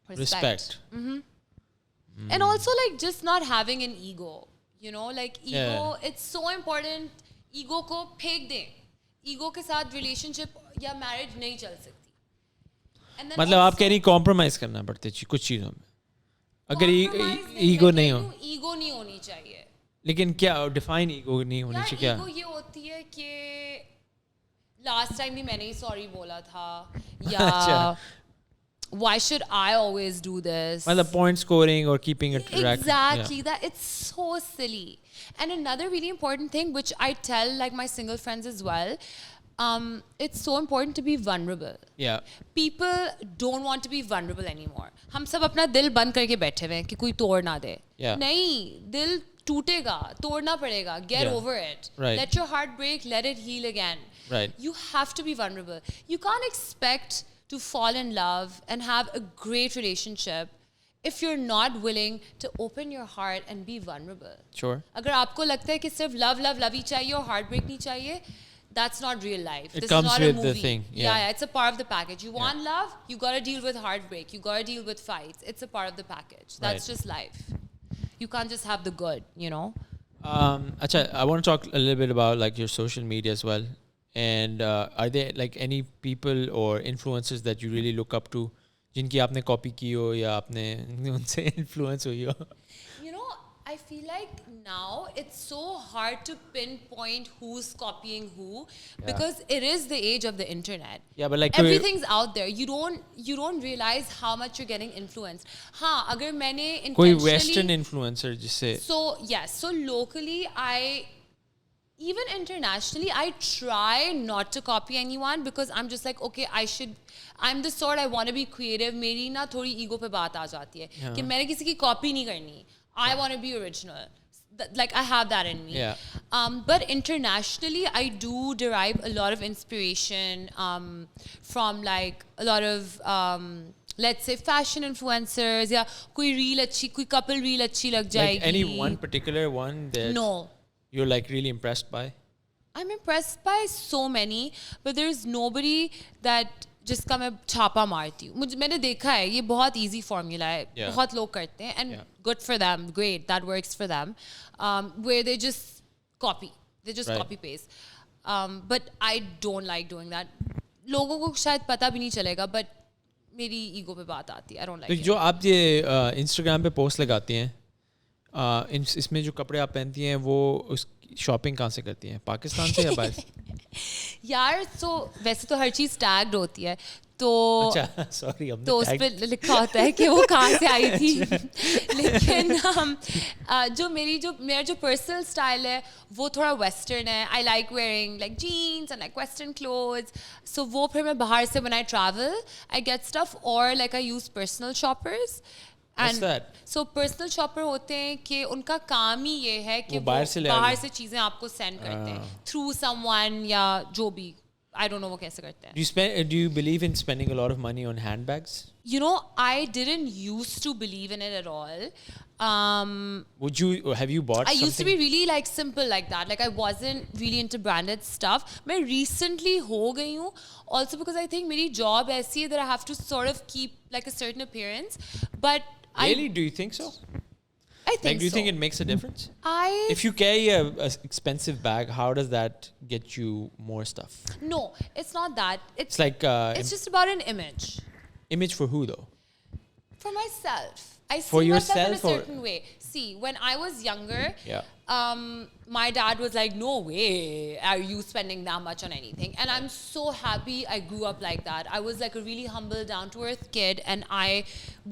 Respect. And also like just not having an ego. Like ego, it's so important. Ego को फेंक दें. ईगो के साथ रिलेशनशिप या मैरिज नहीं चल सकती. मतलब आप कह रही कॉम्प्रोमाइज करना पड़ता है कुछ चीजों में. अगर ईगो नहीं हो, ईगो नहीं होनी चाहिए. लेकिन क्या डिफाइन ईगो नहीं होनी चाहिए? क्या ईगो ये होती है कि लास्ट टाइम भी मैंने ही सॉरी बोला था, या why should I always do this? Well, the point scoring or keeping it track. Exactly. That it's so silly. And another really important thing, which I tell like my single friends as well, it's so important to be vulnerable. Yeah. People don't want to be vulnerable anymore. हम सब अपना दिल बंद करके बैठे हुए हैं कि कोई तोड़ ना दे. Yeah. नहीं, दिल टूटेगा, तोड़ना पड़ेगा. Get Yeah. over it. Right. Let your heart break, let it heal again. Right. You have to be vulnerable. You can't expect to fall in love and have a great relationship if you're not willing to open your heart and be vulnerable. Sure. अगर आपको लगता है कि सिर्फ love ही चाहिए और heartbreak नहीं चाहिए, that's not real life. It This comes is not with a movie. the thing. Yeah, it's a part of the package. You want love, you got to deal with heartbreak. You got to deal with fights. It's a part of the package. That's Right. just life. You can't just have the good, you know? Acha, I want to talk a little bit about like your social media as well. And are there like any people or influencers that you really look up to, जिनकी आपने copy की हो या आपने उनसे influence हुई हो? You know, I feel like now it's so hard to pinpoint who's copying who because it is the age of the internet. Yeah, but like Everything's out there. You don't realize how much you're getting influenced. हाँ, अगर मैंने कोई intentionally Western influencer जिससे So locally even internationally, I try not to copy anyone because I'm just like, okay, I'm the sort I want to be creative. मेरी ना थोड़ी ego पे बात आ जाती है कि मैंने किसी की copy नहीं करनी. I want to be original. Like I have that in me. Yeah. But internationally, I do derive a lot of inspiration from like a lot of let's say fashion influencers. या कोई reel अच्छी, कोई couple reel अच्छी लग जाएगी. like any one particular one that No. you're like really impressed by? I'm impressed by so many, but there's nobody that जिसका मैं छापा मारती हूँ. मैंने देखा है ये बहुत easy formula है. Yeah. बहुत लोग करते हैं and good for them, great, that works for them. Where they just copy, they just Right. copy paste. But I don't like doing that. लोगों को शायद पता भी नहीं चलेगा, but मेरी ego पे बात आती है. I don't like तो it. जो आप ये Instagram पे पोस्ट लगाती हैं, इसमें जो कपड़े आप पहनती हैं वो उस शॉपिंग कहाँ से करती हैं, पाकिस्तान से या बाहर से? यार तो वैसे तो हर चीज़ टैग्ड होती है तो अच्छा सॉरी तो उस पर लिखा होता है कि वो कहाँ से आई थी लेकिन मेरा जो पर्सनल स्टाइल है वो थोड़ा वेस्टर्न है. I like wearing like jeans and like western clothes. So वो फिर मैं बाहर से when I travel I get stuff or like I use personal shoppers. What's that? So personal shopper होते हैं कि उनका काम ही ये है कि वो बाहर से चीज़ें आपको सेंड करते हैं through someone या जो भी. I don't know वो कैसे करते हैं. Do you believe in spending a lot of money on handbags? You know, I didn't used to believe in it at all. Would you, or have you bought I something? used to be really like simple like that. Like I wasn't really into branded stuff. मैं recently हो गई हूँ. Also because I think मेरी job ऐसी है that I have to sort of keep like a certain appearance. But Really? Do you think so? I think Like, do you so. think it makes a difference? I If you carry a expensive bag, how does that get you more stuff? no, it's not that. It's like It's just about an image. image for who though? For myself. I see For myself in a yourself or- certain way. See, when I was younger, Yeah. my dad was like, no way are you spending that much on anything. And I'm so happy I grew up like that. I was like a really humble, down-to-earth kid and I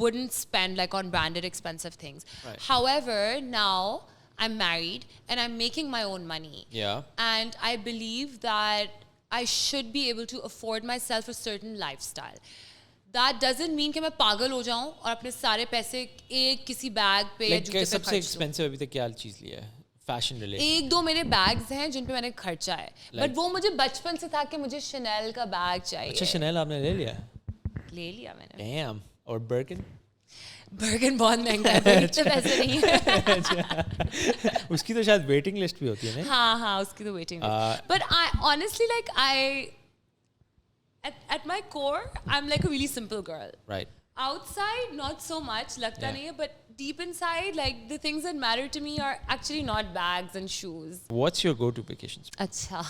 wouldn't spend like on branded expensive things. Right. However, now I'm married and I'm making my own money. Yeah. And I believe that I should be able to afford myself a certain lifestyle. That doesn't mean कि मैं पागल हो जाऊं और अपने सारे पैसे एक किसी बैग पे या Like जूते पे सबसे खर्च दूं. expensive अभी तक क्या चीज लिया है? Fashion related. एक दो मेरे बैग्स हैं जिन पे मैंने खर्चा है. बट वो मुझे बचपन से था कि मुझे Chanel का बैग चाहिए. अच्छा Chanel आपने ले लिया? ले लिया मैंने. Damn. और Birkin? Birkin बहुत महंगा है. पर इतने पैसे नहीं है. उसकी तो शायद waiting list भी होती है ना? हाँ उसकी तो waiting list. But I honestly like at my core I'm like a really simple girl. Right. Outside not so much लगता नहीं है, but deep inside like the things that matter to me are actually not bags and shoes. What's your go-to vacation spot? अच्छा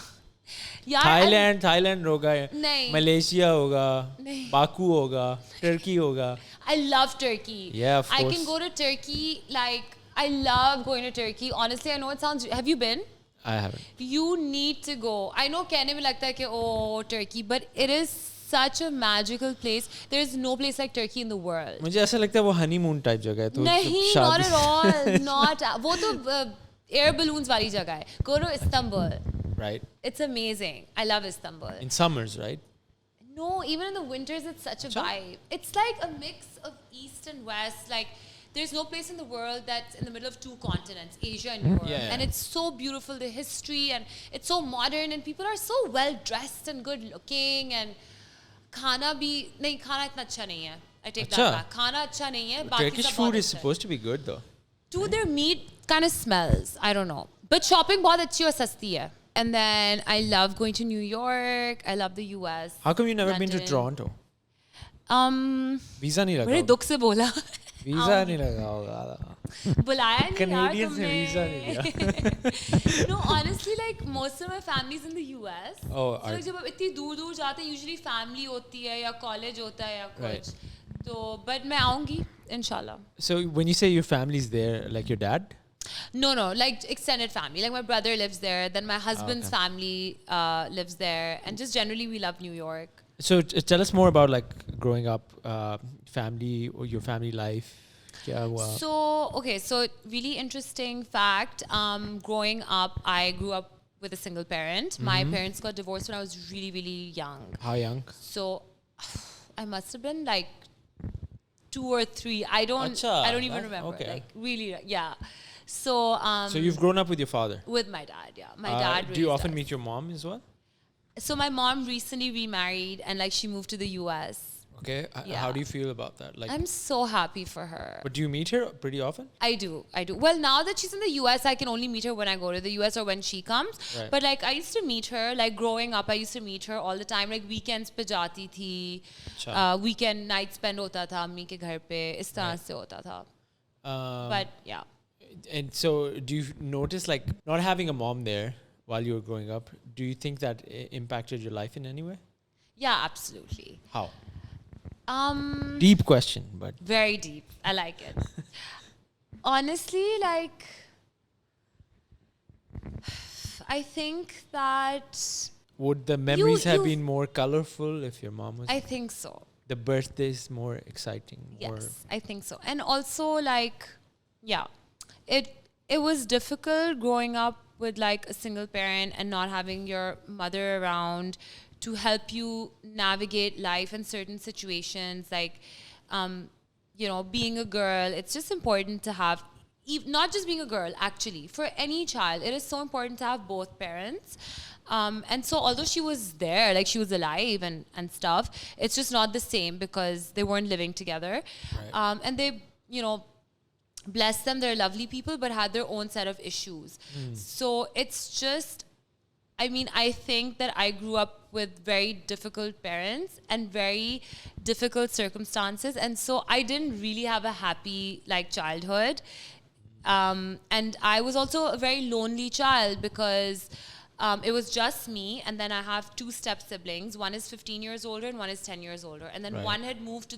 यार Thailand होगा, नहीं. Malaysia होगा, नहीं. Baku होगा, Turkey होगा. I love Turkey. Yeah, of I course. can go to Turkey. Like I love going to Turkey. Honestly, I know it sounds. Have you been? I haven't. You need to go. I know कहने में लगता है कि oh Turkey, but it is such a magical place. There's no place like Turkey in the world. मुझे ऐसा लगता है वो honeymoon type जगह है तो नहीं, not शादी at all. Not. वो तो air balloons वाली जगह है. Go to Istanbul. right It's amazing. I love Istanbul. in summers, right? No, even in the winters, it's such a vibe. It's like a mix of East and West. Like, there's no place in the world that's in the middle of two continents, Asia and Europe. Yeah. And it's so beautiful, the history, and it's so modern, and people are so well dressed and good looking. And khana bhi, nahi, khana itna acha nahi hai. I take that Acha. back. Khana acha nahi hai. Baki Turkish sab food bahut is acha hai. supposed to be good though. Dude, their meat kind of smells. I don't know. But shopping bahut achhi aur sasti hai. And then I love going to New York. I love the US. How come you never been to London. Toronto? Visa नहीं लगा बड़े होगा। दुख से बोला Visa नहीं लगा होगा। बुलाया नहीं यार Canadians ने तुमने visa नहीं लिया। No, honestly, like most of my family's in the US. Oh, So like, जब आप इतनी दूर दूर जाते हैं usually family होती है या college होता है या Right. कुछ तो but मैं आऊँगी इंशाल्लाह. So when you say your family's there, like your dad? No, like extended family. Like my brother lives there. Then my husband's okay. family lives there, and just generally we love New York. So tell us more about like growing up, family or your family life. क्या हुआ? So okay, so really interesting fact. Growing up, I grew up with a single parent. My parents got divorced when I was really, really young. How young? So I must have been like 2 or 3. I don't Acha, even remember. okay. Like really, yeah. So So you've grown up with your father. with my dad, yeah. My dad. Do you raised often us. meet your mom as well? So my mom recently remarried and like she moved to the US. Okay. Yeah. How do you feel about that? Like, I'm so happy for her. but do you meet her pretty often? I do. Well, now that she's in the US, I can only meet her when I go to the US or when she comes. Right. But like I used to meet her, like growing up, I used to meet her all the time. Like weekends पे जाती थी, अच्छा. weekend night spend होता था अम्मी के घर पे, इस तरह से होता था. But yeah. And so do you notice like not having a mom there while you were growing up? Do you think that impacted your life in any way? Yeah, absolutely. How? Deep question, but Very deep. I like it. Honestly, like, I think that would the memories have you- been more colorful if your mom was I think so. the birthdays more exciting? Yes, I think so. And also, like, yeah, it was difficult growing up with like a single parent and not having your mother around to help you navigate life in certain situations. Like, you know, being a girl, it's just important to have. Not just being a girl, actually, for any child, it is so important to have both parents. And so, although she was there, like she was alive and stuff, it's just not the same because they weren't living together. Right. And they, you know, bless them, they're lovely people, but had their own set of issues. So it's just, I mean, I think that I grew up with very difficult parents and very difficult circumstances. And so I didn't really have a happy, like, childhood. And I was also a very lonely child because it was just me, and then I have 2 step siblings. One is 15 years older and one is 10 years older. And then Right. one had moved to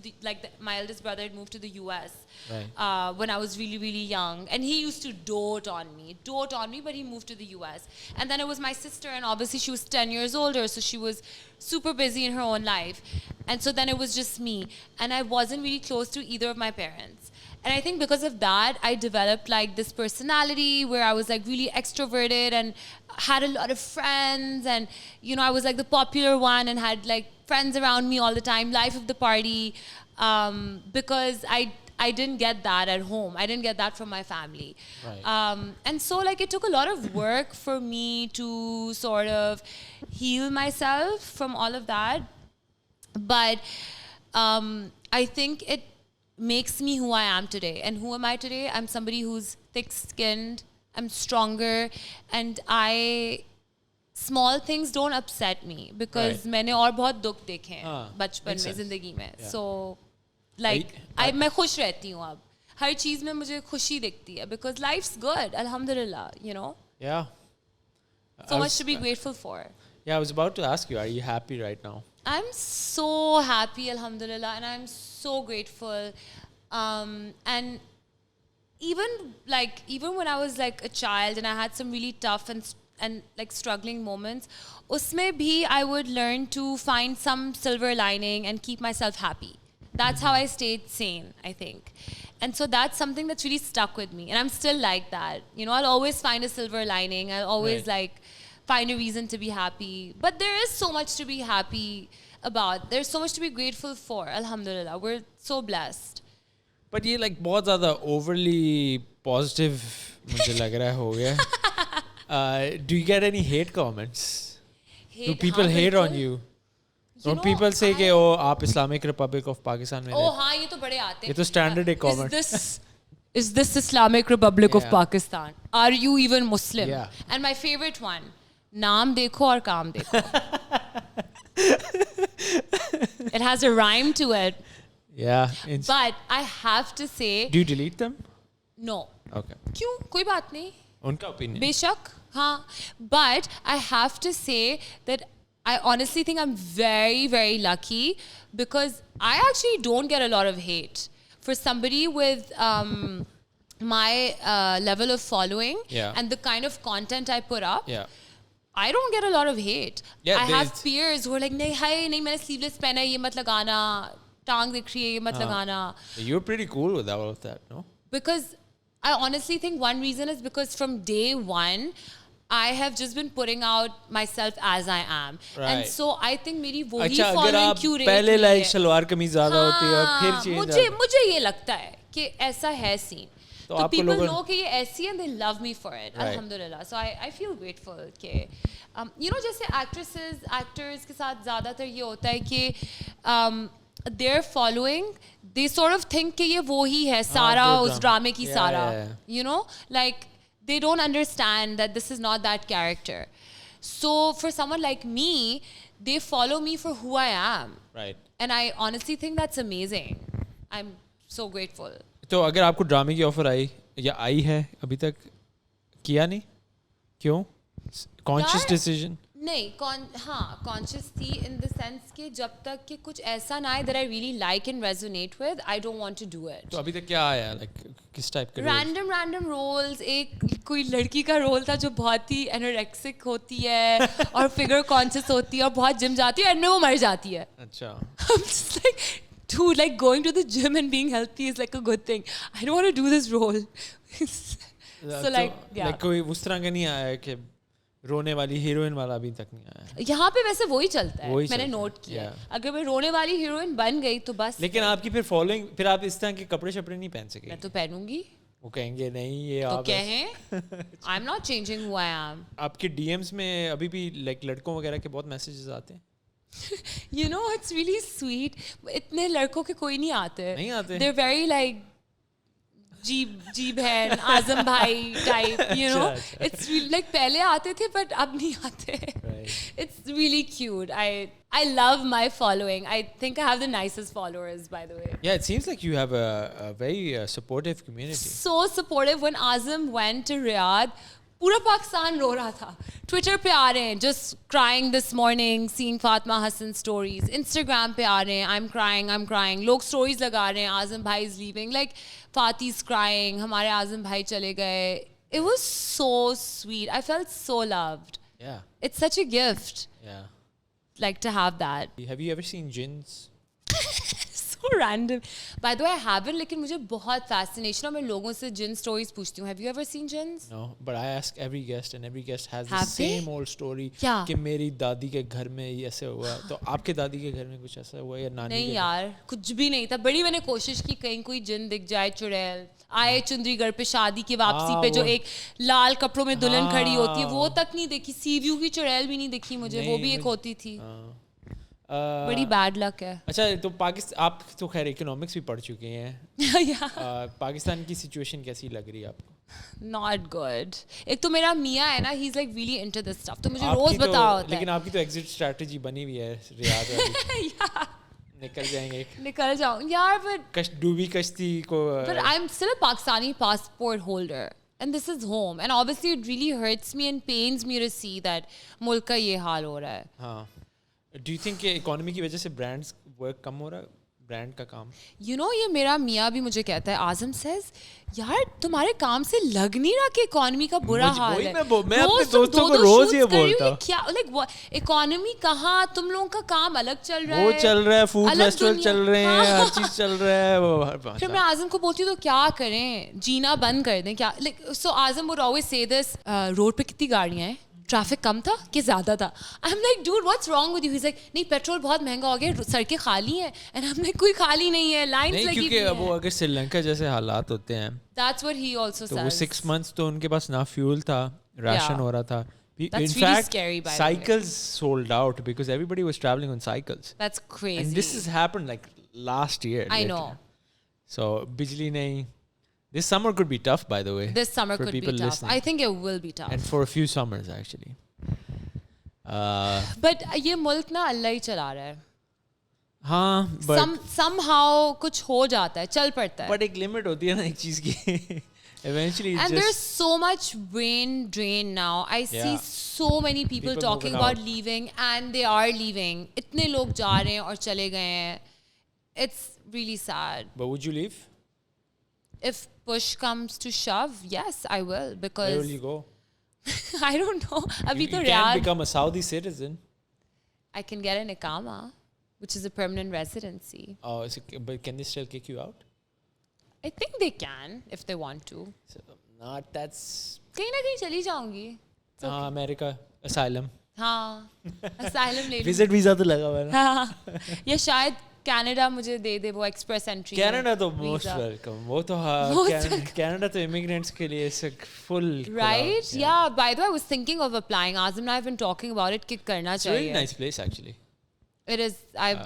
my eldest brother had moved to the US Right. when I was really, really young. And he used to dote on me, but he moved to the US. And then it was my sister, and obviously she was 10 years older, so she was super busy in her own life. And so then it was just me. And I wasn't really close to either of my parents. And I think because of that, I developed like this personality where I was like really extroverted and had a lot of friends. And, you know, I was like the popular one and had like friends around me all the time, life of the party. Because I didn't get that at home. I didn't get that from my family. Right. And so like it took a lot of work for me to sort of heal myself from all of that. But I think it makes me who I am today. And who am I today? I'm somebody who's thick-skinned, I'm stronger, and small things don't upset me because Right. मैंने और बहुत दुख देखे हैं हाँ, बचपन makes में sense. जिंदगी में. Yeah. So like मैं खुश रहती हूँ अब. हर चीज में मुझे खुशी दिखती है because life's good, alhamdulillah, you know. Yeah. So much to be grateful for. Yeah, I was about to ask you, are you happy right now? I'm so happy, alhamdulillah, and I'm so grateful. And even when I was like a child and I had some really tough and and like struggling moments, usme bhi I would learn to find some silver lining and keep myself happy. That's how I stayed sane, I think. And so that's something that's really stuck with me. And I'm still like that. You know, I'll always find a silver lining. I'll always like find a reason to be happy. But there is so much to be happy about. There's so much to be grateful for. Alhamdulillah. We're so blessed. But ये like बहुत ज़्यादा overly positive मुझे लग रहा है हो गया. Do you get any hate comments? Do people hate on you? Don't people say कि oh आप Islamic Republic of Pakistan में Oh हाँ ये तो बड़े आते हैं. ये तो standard एक comment. Is this Islamic Republic of Pakistan? Are you even Muslim? Yeah. And my favorite one, नाम देखो और काम देखो. It has a rhyme to it. Yeah. But I have to say. Do you delete them? No. Okay. क्यों? कोई बात नहीं. उनका opinion. बेशक हाँ. But I have to say that I honestly think I'm very, very lucky because I actually don't get a lot of hate. For somebody with my level of following and the kind of content I put up, I don't get a lot of hate. I have peers who are like, नहीं हाय नहीं मैंने sleeveless पहना है ये मत लगाना टांग दिख रही है ये मत लगाना. You're pretty cool with all of that, no? Because I honestly think one reason is because from day one I have just been putting out myself as I am. Right. And so I think मेरी वही following क्यों रही है. पहले like salwar kameez ज़्यादा होती है और फिर change. मुझे ये लगता है कि ऐसा है scene. तो people know कि ये ऐसी है and they love me for it. Right. Alhamdulillah. So I feel grateful कि you know जैसे actors के साथ ज़्यादातर ये होता है कि their following they sort of think कि ये वो ही है सारा उस ड्रामे की सारा. You know like they don't understand that this is not that character. So for someone like me, they follow me for who I am. Right. And I honestly think that's amazing. I'm so grateful. तो अगर आपको ड्रामे की offer आई या आई है अभी तक किया नहीं क्यों? Conscious decision? नहीं हाँ conscious थी in the sense कि जब तक कि कुछ ऐसा ना आए that I really like and resonate with, I don't want to do it. तो अभी तक क्या आया like किस टाइप के random roles. एक कोई लड़की का रोल था जो बहुत ही anorexic होती है और figure conscious होती है और बहुत जिम जाती है और वो मर जाती है. अच्छा. I'm just like dude, like going to the gym and being healthy is like a good thing. I don't want to do this role. So like yeah. Like कोई उस तरह का नहीं आया कि रोने वाली हीरोइन वाला अभी तक नहीं आया. यहाँ पे वैसे वही चलता है. मैंने नोट किया. अगर मैं रोने वाली हीरोइन बन गई तो बस. लेकिन आपकी फिर फॉलोइंग फिर आप इस तरह के कपड़े शपड़े नहीं पहन सकेंगे. मैं तो पहनूंगी. वो कहेंगे नहीं ये आप. तो कहें. I'm not changing who I am. आपके DMs में अभी भी like लड़कों वगैरह के बहुत मैसेजेस आते हैं. You know it's really sweet. इतने लड़कों के कोई नहीं आते. नहीं आते. They're very like जी बहन आजम भाई type, you know. It's really, like पहले आते थे but अब नहीं आते. It's really cute. I love my following. I think I have the nicest followers, by the way. Yeah, it seems like you have a very supportive community. So supportive. When Azam went to Riyadh, पूरा पाकिस्तान रो रहा था. Twitter पे आ रहे हैं, just crying this morning, seeing Fatma Hassan stories. Instagram पे आ रहे हैं, I'm crying. लोग stories लगा रहे हैं, Azam bhai is leaving. Like Fati's crying, हमारे Azam bhai चले गए. It was so sweet. I felt so loved. Yeah. It's such a gift. Yeah. Like to have that. Have you ever seen jinns? So random. By the way, I haven't, लेकिन मुझे बहुत fascination है. मैं लोगों से जिन stories पूछती हूँ. Have you ever seen jinns? No, but I ask every guest and every guest has the same old story. क्या? कि मेरी दादी के घर में ये ऐसे हुआ. तो आपके दादी के घर में कुछ ऐसा हुआ या नानी? नहीं यार, कुछ भी नहीं था. बड़ी मैंने कोशिश की कहीं कोई जिन दिख जाए, चुड़ैल आए चुंदरीगढ़ पे शादी की वापसी पे जो एक लाल कपड़ों में दुल्हन खड़ी होती है वो तक नहीं देखी. सी व्यू की चुड़ैल भी नहीं देखी मुझे. वो भी एक होती थी. बड़ी बैड लक है. अच्छा तो पाकिस्तान आप तो खैर इकोनॉमिक्स भी पढ़ चुके हैं. पाकिस्तान की सिचुएशन कैसी लग रही है आपको? Not good. एक तो मेरा मियाँ है ना, he's like really into this stuff. तो मुझे रोज बताओ होता है. लेकिन आपकी तो एग्जिट स्ट्रेटजी बनी हुई है रियाद वाली. निकल जाएंगे. निकल जाऊँ यार but डूबी कश्ती को. But I'm still a Pakistani passport holder. And this is home. And obviously it really hurts me and pains me to see that मुल्क का ये हाल हो रहा है. हाँ. Do you think कि इकोनॉमी की वजह से ब्रांड्स वर्क कम हो रहा है ब्रांड का काम? You know, ये मेरा मियाँ भी मुझे कहता है, आज़म says, यार तुम्हारे काम से लग नहीं रहा कि इकोनॉमी का बुरा हाल है। मैं अपने दोस्तों को रोज ये बोलता हूँ, क्या लाइक इकोनॉमी कहाँ, तुम लोगों का काम अलग चल रहा है, वो चल रहा है, फूड फेस्टिवल चल रहे हैं, हर चीज चल रहा है। फिर मैं आज़म को बोलती हूँ तो क्या करें, जीना बंद कर दें क्या? Like so Azam would always say this, road पे कितनी गाड़ियाँ हैं, ट्रैफिक कम था कि ज़्यादा था? I am like dude what's wrong with you? He is like नहीं पेट्रोल बहुत महंगा हो गया, सड़कें खाली हैं। एंड आई एम लाइक कोई खाली नहीं है, लाइंस लगी हुई क्योंकि हैं। वो अगर श्रीलंका जैसे हालात होते हैं, दैट्स व्हाट ही आल्सो तो वो सेज। 6 months तो उनके पास ना फ्यूल था, राशन Yeah. हो रहा था। That's In really fact, scary, by the way. cycles sold out because everybody was traveling on cycles. That's crazy. And this has happened like last year. I literally. know. So bijli nahi. This summer could be tough, by the way. This summer for could be people tough. listening. I think it will be tough. And for a few summers actually. But ये मुल्क ना अल्लाह ही चला रहा है। हाँ, but somehow कुछ हो जाता है, चल पड़ता है। but एक limit होती है ना एक चीज की. Eventually it And just, there's so much brain drain now. I see Yeah. so many people talking moving about out. leaving, and they are leaving. इतने लोग जा रहे हैं और चले गए हैं. It's really sad. but would you leave? If push comes to shove, yes, I will, Where because will you go? I don't know. अभी You तो can't Riyadh, become a Saudi citizen. I can get an Iqama, which is a permanent residency. Oh, but can they still kick you out? I think they can if they want to. So, not that's कहीं ना कहीं चली जाऊंगी. America asylum. हाँ, asylum ले लूँ. Visit visa तो लगा हुआ है ना. हाँ, या शायद कनाडा मुझे दे दे वो एक्सप्रेस एंट्री. कनाडा तो मोस्ट वेलकम. वो तो कनाडा तो इमिग्रेंट्स के लिए it's full. Right? Yeah. By the way, I was thinking of applying. Azam and I have been talking about it. कि करना It's a really चाहिए. nice place actually. It is.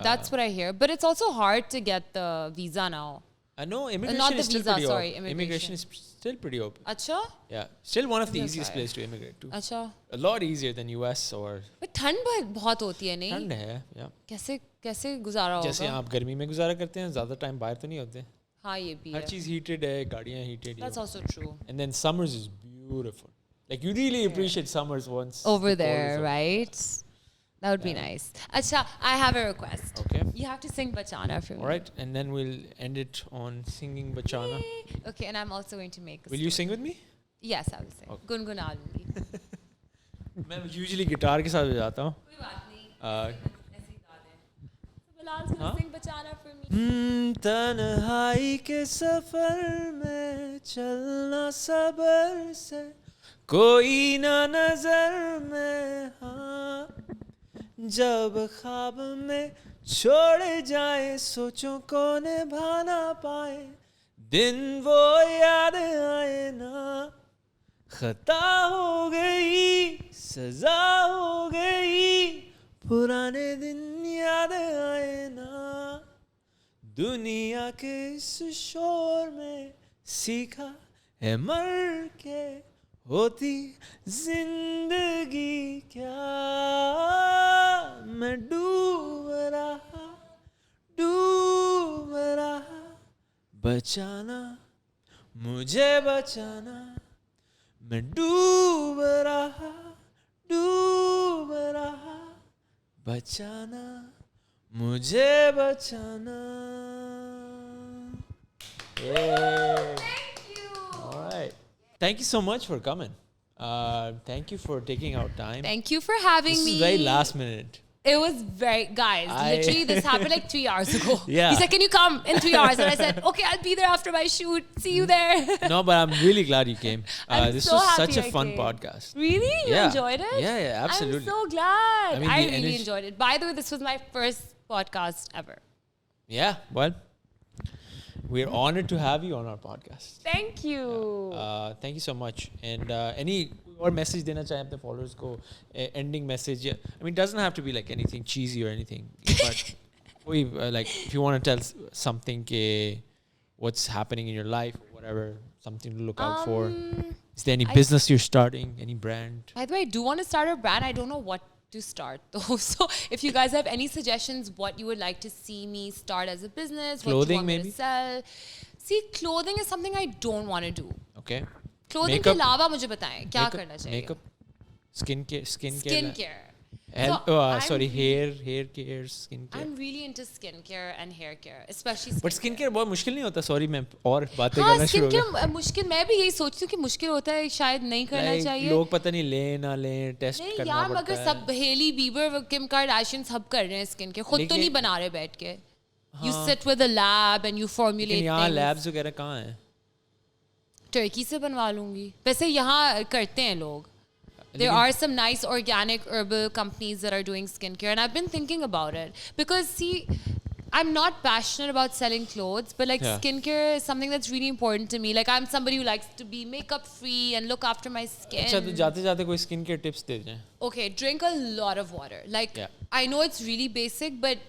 That's what I hear. But it's also hard to get the visa now. I know immigration not the is still visa, pretty sorry, open. immigration. Immigration is still pretty open. अच्छा? Yeah, still one of the Yeah, easiest sorry. places to immigrate to. अच्छा. A lot easier than US or. But ठंड बहुत होती है नहीं? ठंड है, yeah. कैसे गुजारा होगा? जैसे आप गर्मी में गुजारा करते हैं, ज़्यादा टाइम बाहर तो नहीं होते. हाँ ये भी हर है. चीज़ heated है, गाड़ियाँ heated. That's also true. And then summers is beautiful. Like you really appreciate summers once. Over the cold there, is over. right? That would be nice. Acha, I have a request. Okay. You have to sing Bachana for me. All right, and then we'll end it on singing Bachana. Okay, and I'm also going to make a Will you sing with me? Yes, I will sing. Okay. गुनगुना लूंगी. मैं usually guitar के साथ बजाता हूँ. कोई बात नहीं. ऐसे ही गा दें. So Bilal's gonna sing Bachana for me. तन्हाई के सफर में चलना सबर से कोई ना नजर में. हाँ, जब ख्वाब में छोड़ जाए सोचों को निभाना पाए, दिन वो याद आए ना. खता हो गई, सजा हो गई, पुराने दिन याद आए ना. दुनिया के इस शोर में सीखा है मर के होती जिंदगी क्या. मैं डूब रहा, बचाना मुझे बचाना. मैं डूब रहा, बचाना मुझे बचाना. Thank you. All right. Thank you so much for coming. Thank you for taking out time. Thank you for having This me. is very last minute. It was very, guys, literally this happened like 3 hours ago. Yeah. He said, can you come in 3 hours? And I said, okay, I'll be there after my shoot. See you there. No, but I'm really glad you came. I'm This so was happy such a I fun came. podcast. Really? You Yeah. enjoyed it? Yeah, absolutely. I'm so glad. I mean, I the really energy- enjoyed it. By the way, this was my first podcast ever. Yeah, well, we're honored to have you on our podcast. Thank you. Thank you so much. And any और message देना चाहें अपने followers को, ending message. Yeah. I mean, it doesn't have to be like anything cheesy or anything. But we like if you want to tell something, what's happening in your life or whatever, something to look out for. Is there any business you're starting? Any brand? By the way, I do want to start a brand. I don't know what to start though. So if you guys have any suggestions, what you would like to see me start as a business, Clothing what you want me maybe? to sell. See, clothing is something I don't want to do. Okay. Clothing के अलावा मुझे बताएं क्या करना चाहिए. Makeup, skin care, Skin care. Sorry, hair care, skin care. I'm really into skincare and hair care, especially But skin care बहुत मुश्किल नहीं होता. Sorry, मैं और बातें हाँ करना शुरू हो गया. skincare मुश्किल, मैं भी यही सोचती हूँ कि मुश्किल होता है, शायद नहीं करना Like, चाहिए. लोग पता नहीं ले ना लें, टेस्ट नहीं करना यार, पड़ता मगर है. सब हेली बीबर, किम कार्दाशियन सब कर रहे हैं स्किन के, खुद तो लेकिन- नहीं बना रहे बैठ के. You हाँ. sit with a lab and you formulate लेकिन यहाँ things. labs वगैरह कहाँ हैं? टर्की से बनवा लूंगी. वैसे यहाँ करते हैं लोग. There are some nice organic herbal companies that are doing skincare, and I've been thinking about it because see, I'm not passionate about selling clothes, but like Yeah. skincare is something that's really important to me. Like I'm somebody who likes to be makeup free and look after my skin. अच्छा तो जाते जाते कोई skin care tips दे जाएं. Okay, drink a lot of water. Like Yeah. I know it's really basic, but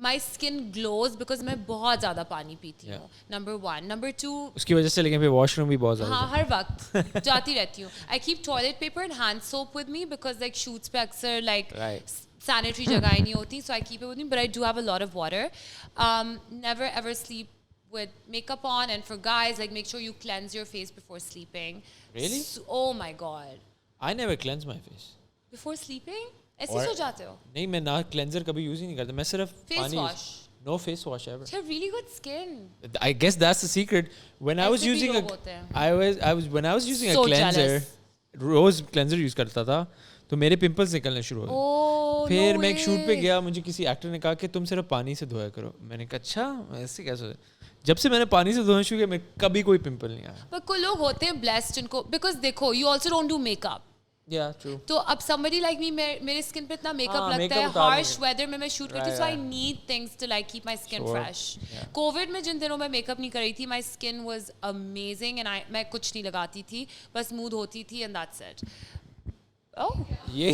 my skin glows because मैं बहुत ज़्यादा पानी पीती हूँ. Number one. Number two. उसकी वजह से लेकिन फिर washroom भी बहुत ज़्यादा. हाँ हर वक्त जाती रहती हूँ. I keep toilet paper and hand soap with me because like shoots पे अक्सर like Right. sanitary जगह नहीं होती, so I keep it with me. But I do have a lot of water. Never ever sleep with makeup on, and for guys, like make sure you cleanse your face before sleeping. Really? Oh my god. I never cleanse my face. Before sleeping? ऐसे और- सो जाते हो? नहीं मैं ना cleanser कभी use ही नहीं करता. मैं सिर्फ Face पानी. wash. No face wash ever. You have really good skin. I guess that's the secret. When I was ऐसे भी using लोग होते हैं. when I was using So a cleanser, jealous. रोज cleanser यूज करता था तो मेरे pimples निकलने शुरू हो गए. Oh, फिर no मैं एक शूट पे way. गया, मुझे किसी एक्टर ने कहा कि तुम सिर्फ पानी से धोया करो. मैंने कहा अच्छा ऐसे कैसे? जब से मैंने पानी से धोना शुरू किया मेरे कभी कोई पिंपल नहीं आया. पर कुछ लोग होते हैं blessed जिनको, because देखो you also don't do makeup. Yeah, true. तो अब somebody like me, मेरे स्किन पे इतना मेकअप हाँ, लगता makeup है, उतार harsh देंगे. weather में मैं शूट करती हूँ, so I Right. need things to like keep my skin Sure. fresh. Yeah. Covid में जिन दिनों मैं मेकअप नहीं कर रही थी, my skin was amazing and मैं कुछ नहीं लगाती थी, बस स्मूथ होती थी and that's it. Oh, ये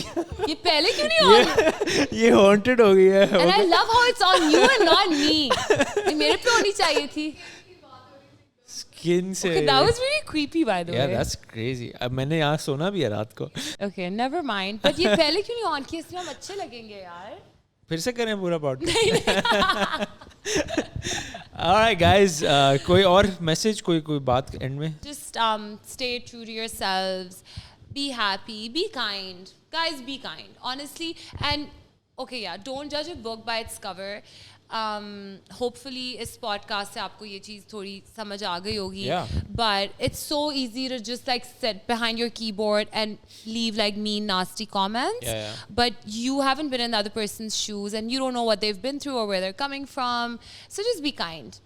ये पहले क्यों नहीं on? ये haunted हो गई है. And I love how it's on you and not me. ये मेरे पे होनी चाहिए थी. Skin से. Okay, that was really creepy by the Yeah, way. that's crazy. अब मैंने यहाँ सोना भी है रात को. Okay, never mind. But ये पहले क्यों नहीं on किया? इसमें हम अच्छे लगेंगे यार. फिर से करें पूरा पॉडकास्ट. Alright guys, कोई और मैसेज, कोई बात एंड में? Just stay true to yourselves. Be happy. Be kind. Guys, be kind. Honestly. And okay, yeah, don't judge a book by its cover. Hopefully इस podcast से आपको ये चीज़ थोड़ी समझ आ गई होगी. Yeah. But it's so easy to just like sit behind your keyboard and leave like mean, nasty comments. Yeah. But you haven't been in the other person's shoes and you don't know what they've been through or where they're coming from. So just be kind.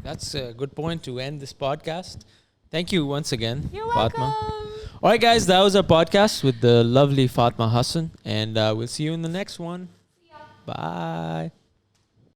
That's a good point to end this podcast. Thank you once again, You're Fatma. welcome. All right, guys, that was our podcast with the lovely Fatma Hassan, and we'll see you in the next one. Bye.